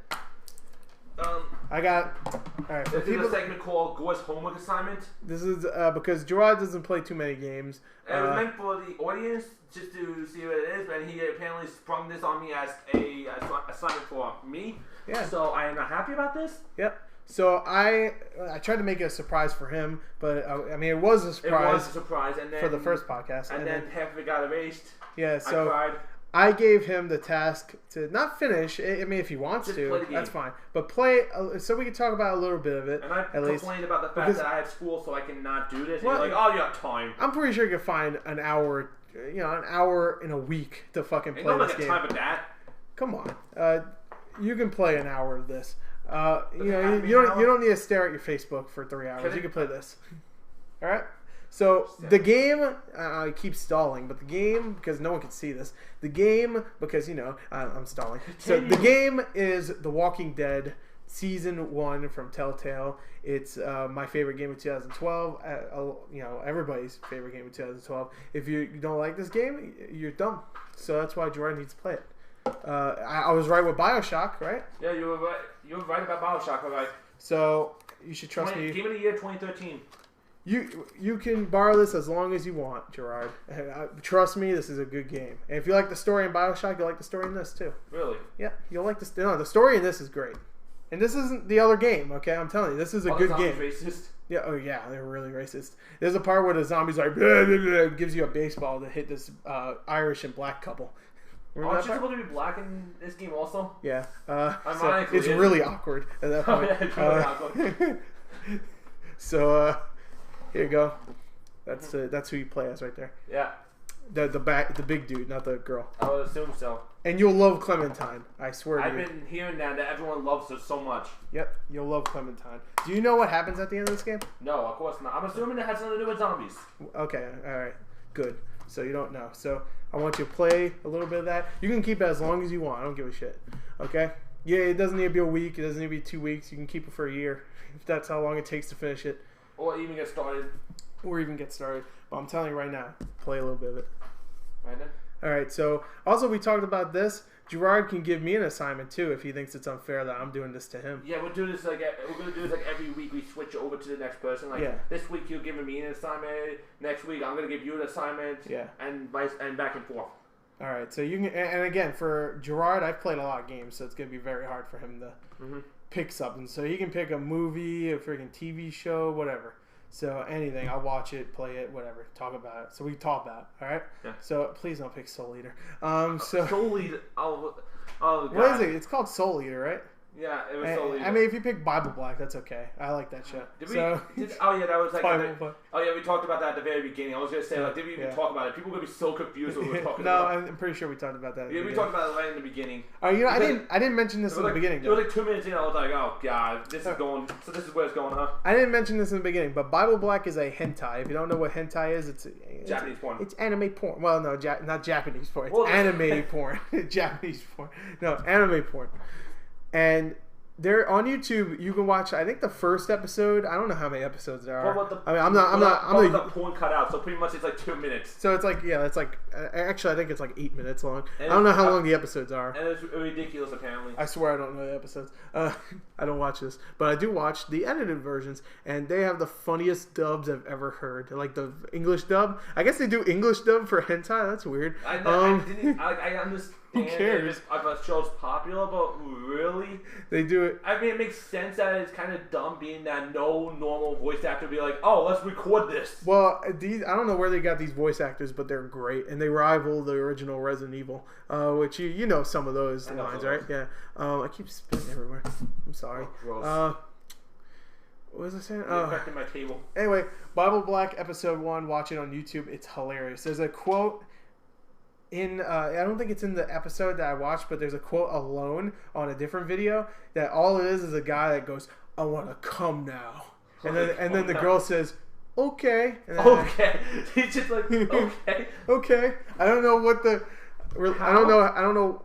A: I got. All right.
B: This is a segment called Gore's Homework Assignment.
A: This is because Gerard doesn't play too many games.
B: And it was meant for the audience just to see what it is, and he apparently sprung this on me as a assignment for me. Yeah. So I am not happy about this.
A: Yep. So I tried to make it a surprise for him, but I mean it was a surprise.
B: It was a surprise, and then
A: for the first podcast,
B: and then half of it got erased.
A: Yeah. So.
B: I cried.
A: I gave him the task to not finish. I mean, if he wants to, that's fine. But play so we can talk about a little bit of it.
B: And I complained about the fact that I have school, so I cannot do this.
A: Well,
B: and you're like, oh, you have time.
A: I'm pretty sure you can find an hour, an hour in a week to fucking play this game.
B: Time of that.
A: Come on, you can play an hour of this. You don't need to stare at your Facebook for 3 hours. You can play this. All right. So the game, I keep stalling, but the game, because no one can see this, the game, because, I'm stalling. So the game is The Walking Dead Season 1 from Telltale. It's my favorite game of 2012, everybody's favorite game of 2012. If you don't like this game, you're dumb. So that's why Jordan needs to play it. I was right with Bioshock, right?
B: Yeah, you were right. You were right about Bioshock, all right.
A: So you should trust me.
B: Game of the year 2013.
A: You can borrow this as long as you want, Gerard. Trust me, this is a good game. And if you like the story in Bioshock, you'll like the story in this too.
B: Really?
A: Yeah, you'll like this. No, the story in this is great. And this isn't the other game, okay? I'm telling you, this is a good game.
B: Racist?
A: Yeah, oh yeah, they're really racist. There's a part where the zombie's like, blah, blah, blah, gives you a baseball to hit this Irish and black couple.
B: Aren't you supposed to be black in this game also?
A: Yeah.
B: So
A: it's really awkward at that point.
B: Oh, yeah, it's really awkward.
A: So, here you go. That's who you play as right there.
B: Yeah.
A: The big dude, not the girl.
B: I would assume so.
A: And you'll love Clementine. I swear to you.
B: I've been hearing that everyone loves her so much.
A: Yep, you'll love Clementine. Do you know what happens at the end of this game?
B: No, of course not. I'm assuming it has something to do with zombies.
A: Okay, alright. Good. So you don't know. So I want you to play a little bit of that. You can keep it as long as you want. I don't give a shit. Okay? Yeah, it doesn't need to be a week. It doesn't need to be 2 weeks. You can keep it for a year. If that's how long it takes to finish it.
B: Or even get started.
A: But I'm telling you right now, play a little bit of it.
B: Right then?
A: Alright, so also we talked about this. Gerard can give me an assignment too if he thinks it's unfair that I'm doing this to him.
B: Yeah, we're gonna do this every week. We switch over to the next person. This week you're giving me an assignment. Next week I'm gonna give you an assignment.
A: Yeah.
B: And back and forth.
A: All right, so you can, and again for Gerard, I've played a lot of games, so it's gonna be very hard for him to pick something. So he can pick a movie, a freaking TV show, whatever. So anything, I'll watch it, play it, whatever, talk about it. So we talk about it, all right? Yeah. So please don't pick Soul Eater.
B: Soul Eater. Oh God.
A: What is it? It's called Soul Eater, right?
B: Yeah, it was Soul Eater.
A: I mean, if you pick Bible Black, that's okay. I like that show.
B: That was like. We talked about that at the very beginning. I was gonna say, did we even talk about it? People are gonna be so confused when we're talking about it.
A: No, I'm pretty sure we talked about that.
B: Yeah, we talked about it right in the beginning.
A: I didn't mention this in the beginning.
B: It was like 2 minutes in. I was like, oh God, this is going. So this is where it's going, huh?
A: I didn't mention this in the beginning, but Bible Black is a hentai. If you don't know what hentai is, it's
B: Japanese porn.
A: It's anime porn. Well, no, not Japanese porn. It's anime porn. Japanese porn. No, anime porn. And they're on YouTube. You can watch. I think the first episode. I don't know how many episodes there are. I'm
B: the porn cut out. So pretty much it's like 2 minutes.
A: So it's like actually I think it's like 8 minutes long. And I don't know how long the episodes are.
B: And it's ridiculous apparently.
A: I swear I don't know the episodes. I don't watch this, but I do watch the edited versions, and they have the funniest dubs I've ever heard. Like the English dub. I guess they do English dub for hentai. That's weird.
B: I understand.
A: Who cares?
B: If a show's popular, but really?
A: They do it.
B: I mean, it makes sense that it's kind of dumb being that no normal voice actor would be like, oh, let's record this.
A: Well, I don't know where they got these voice actors, but they're great. And they rival the original Resident Evil, which you know some of those lines, right? Yeah. I keep spitting everywhere. I'm sorry.
B: Gross.
A: What was I saying?
B: Affecting my table.
A: Anyway, Bible Black episode 1, watch it on YouTube. It's hilarious. There's a quote I don't think it's in the episode that I watched, but there's a quote alone on a different video that all it is a guy that goes, "I want to come now," and then the girl says, "Okay."
B: Okay. He's just like, okay.
A: Okay. I don't know what the. I don't know.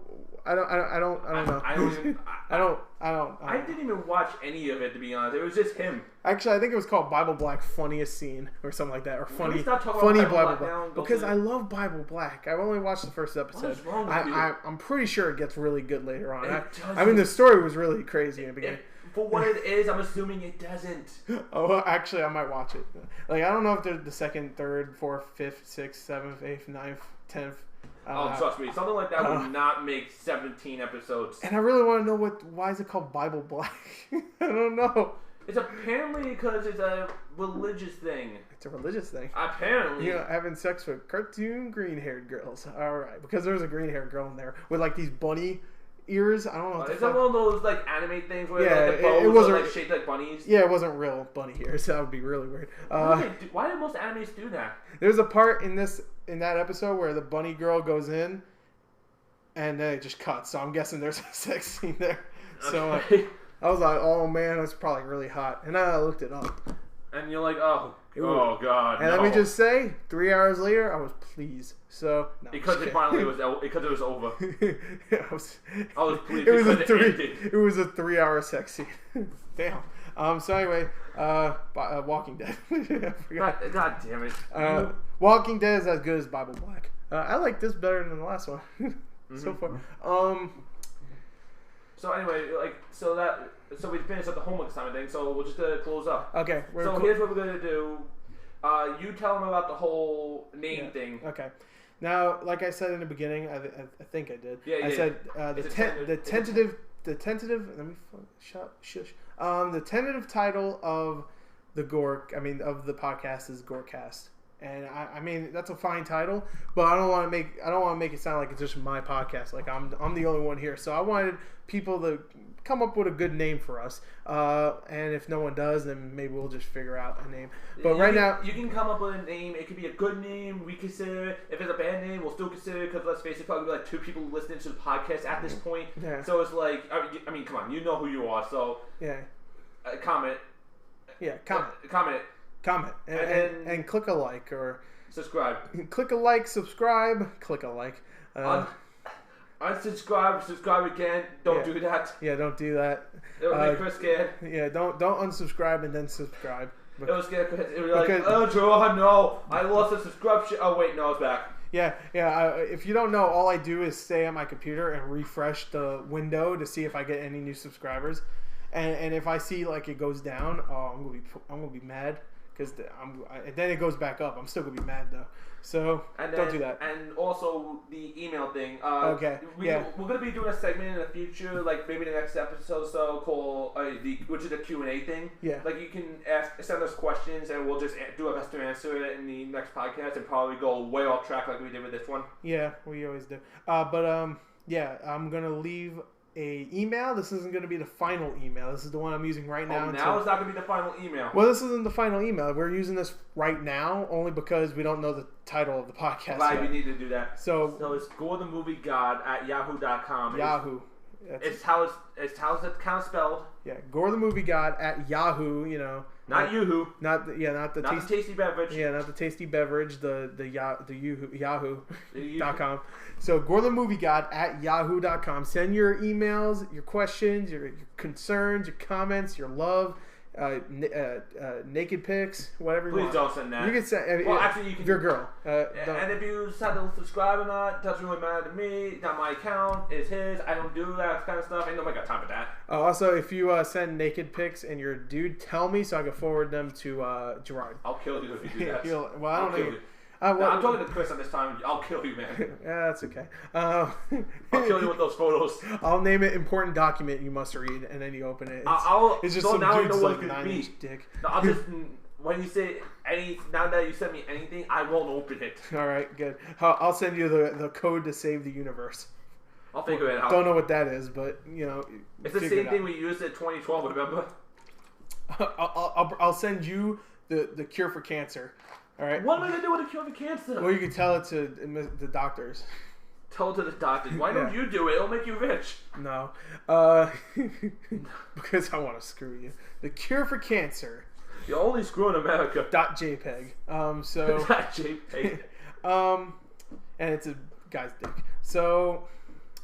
A: I
B: didn't even watch any of it, to be honest. It was just him.
A: Actually, I think it was called Bible Black Funniest Scene or something like that, or funny Bible Black. Because I love Bible Black. I've only watched the first episode.
B: What is wrong with you?
A: I'm pretty sure it gets really good later on. I mean, the story was really crazy in the beginning.
B: For what it is, I'm assuming it doesn't.
A: Oh, actually, I might watch it. Like, I don't know if they're the second, third, fourth, fifth, sixth, seventh, eighth, ninth, 10th.
B: Trust me, something like that would not make 17 episodes.
A: And I really want to know why is it called Bible Black? I don't know.
B: It's apparently because it's a religious thing.
A: It's a religious thing.
B: Apparently.
A: Having sex with cartoon green-haired girls. All right, because there was a green-haired girl in there with like these bunny ears. I don't know.
B: Is that one of those like anime things where like, the bows
A: it wasn't
B: are like shaped like bunnies?
A: Yeah, it wasn't real bunny ears. That would be really weird.
B: Why do most animes do that?
A: There's a part in that episode where the bunny girl goes in, and then it just cuts. So I'm guessing there's a sex scene there. So I was like, oh man, that's probably really hot. And then I looked it up.
B: And you're like, oh god.
A: And let me just say, 3 hours later, I was pleased. So
B: because it finally was over.
A: I was pleased. It was a 3 hour sex scene. Damn. So anyway, Walking Dead.
B: God damn it.
A: Walking Dead is as good as Bible Black. I like this better than the last one so far.
B: So anyway, so we finished up the homework assignment thing. So we'll just close up.
A: Okay.
B: Here's what we're gonna do. You tell them about the whole name thing.
A: Okay. Now, like I said in the beginning, I think I did.
B: Yeah,
A: I said the tentative. Let me shush. The tentative title of of the podcast is GorCast. And I mean that's a fine title, but I don't want to make it sound like it's just my podcast. Like I'm the only one here. So I wanted people to come up with a good name for us. And if no one does, then maybe we'll just figure out a name. But now
B: you can come up with a name. It could be a good name. We consider it. If it's a bad name, we'll still consider it because let's face it, probably like 2 people listening to the podcast at this point.
A: Yeah.
B: So it's like I mean, come on, you know who you are. So
A: yeah,
B: comment.
A: Yeah, comment. And click a like or
B: subscribe.
A: Click a like, subscribe, click a like.
B: Unsubscribe, subscribe again. Don't do that.
A: Yeah, don't do that.
B: It'll make Chris scared.
A: Yeah, don't unsubscribe and then subscribe.
B: It'll scare Chris. It'll be like, oh, Joe, no, I lost a subscription. Oh wait, no, it's back.
A: Yeah. If you don't know, all I do is stay on my computer and refresh the window to see if I get any new subscribers, and if I see like it goes down, I'm gonna be mad. Because then it goes back up. I'm still going to be mad, though. So, don't do that.
B: And also, the email thing.
A: Okay,
B: We're going to be doing a segment in the future, like maybe the next episode or so, called, which is a Q&A thing.
A: Yeah.
B: Like, you can send us questions, and we'll just do our best to answer it in the next podcast and probably go way off track like we did with this one.
A: Yeah, we always do. I'm going to leave a email. This isn't going to be the final email. This is the one I'm using right now.
B: Now it's not going to be the final email.
A: Well, this isn't the final email. We're using this right now only because we don't know the title of the podcast
B: Right,
A: yet.
B: We need to do that.
A: So
B: it's gorethemoviegod@yahoo.com.
A: Yahoo.
B: It's how it's kind of spelled.
A: Yeah, gorethemoviegod@yahoo.
B: Not Yoo-hoo.
A: Not the
B: tasty beverage.
A: Yeah, not the tasty beverage. The Yahoo.com. So gorethemoviegod@yahoo.com. Send your emails, your questions, your concerns, your comments, your love, naked pics, whatever you want.
B: Please don't send that.
A: You can send.
B: Well, actually, you can.
A: If you're a girl.
B: And if you decide to subscribe or not, doesn't really matter to me. Not my account. It's his. I don't do that kind of stuff. Ain't nobody got time for that.
A: Also, if you send naked pics and you're a dude, tell me so I can forward them to Gerard.
B: I'll kill you if you do that.
A: Well, I don't think.
B: I'm talking to Chris on this time. I'll kill you, man.
A: Yeah, that's okay.
B: I'll kill you with those photos.
A: I'll name it important document you must read, and then you open it.
B: It's just some dude's like 9-inch
A: dick.
B: No, I'll just when you say now that you send me anything, I won't open it.
A: All right, good. I'll send you the code to save the universe.
B: I'll figure it out.
A: Don't know what that is, but
B: it's the same thing we used in 2012. Remember?
A: I'll send you the cure for cancer. All right.
B: What am I gonna do with a cure for cancer?
A: Well, you can tell it to the doctors.
B: Tell it to the doctors. Why don't you do it? It'll make you rich.
A: No, because I want to screw you. The cure for cancer.
B: You only screw in America.
A: .jpg. So.
B: .jpg.
A: And it's a guy's dick. So.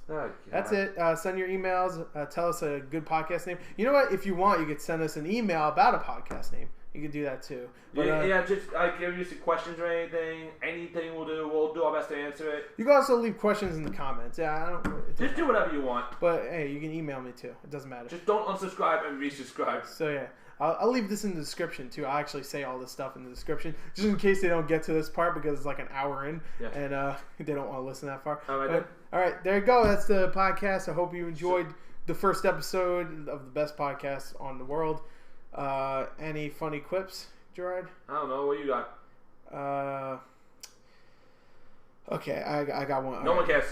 B: Oh,
A: that's it. Send your emails. Tell us a good podcast name. You know what? If you want, you could send us an email about a podcast name. You can do that too. But,
B: just give you some questions or anything. Anything we'll do. We'll do our best to answer it.
A: You can also leave questions in the comments. Yeah,
B: just do whatever you want.
A: But hey, you can email me too. It doesn't matter.
B: Just don't unsubscribe and resubscribe.
A: So yeah, I'll leave this in the description too. I'll actually say all this stuff in the description just in case they don't get to this part because it's like an hour in and they don't want to listen that far.
B: All right.
A: All right, there you go. That's the podcast. I hope you enjoyed the first episode of the best podcast on the world. Any funny quips? Gerard?
B: I don't know. What you got?
A: Okay, I got one.
B: No one cares.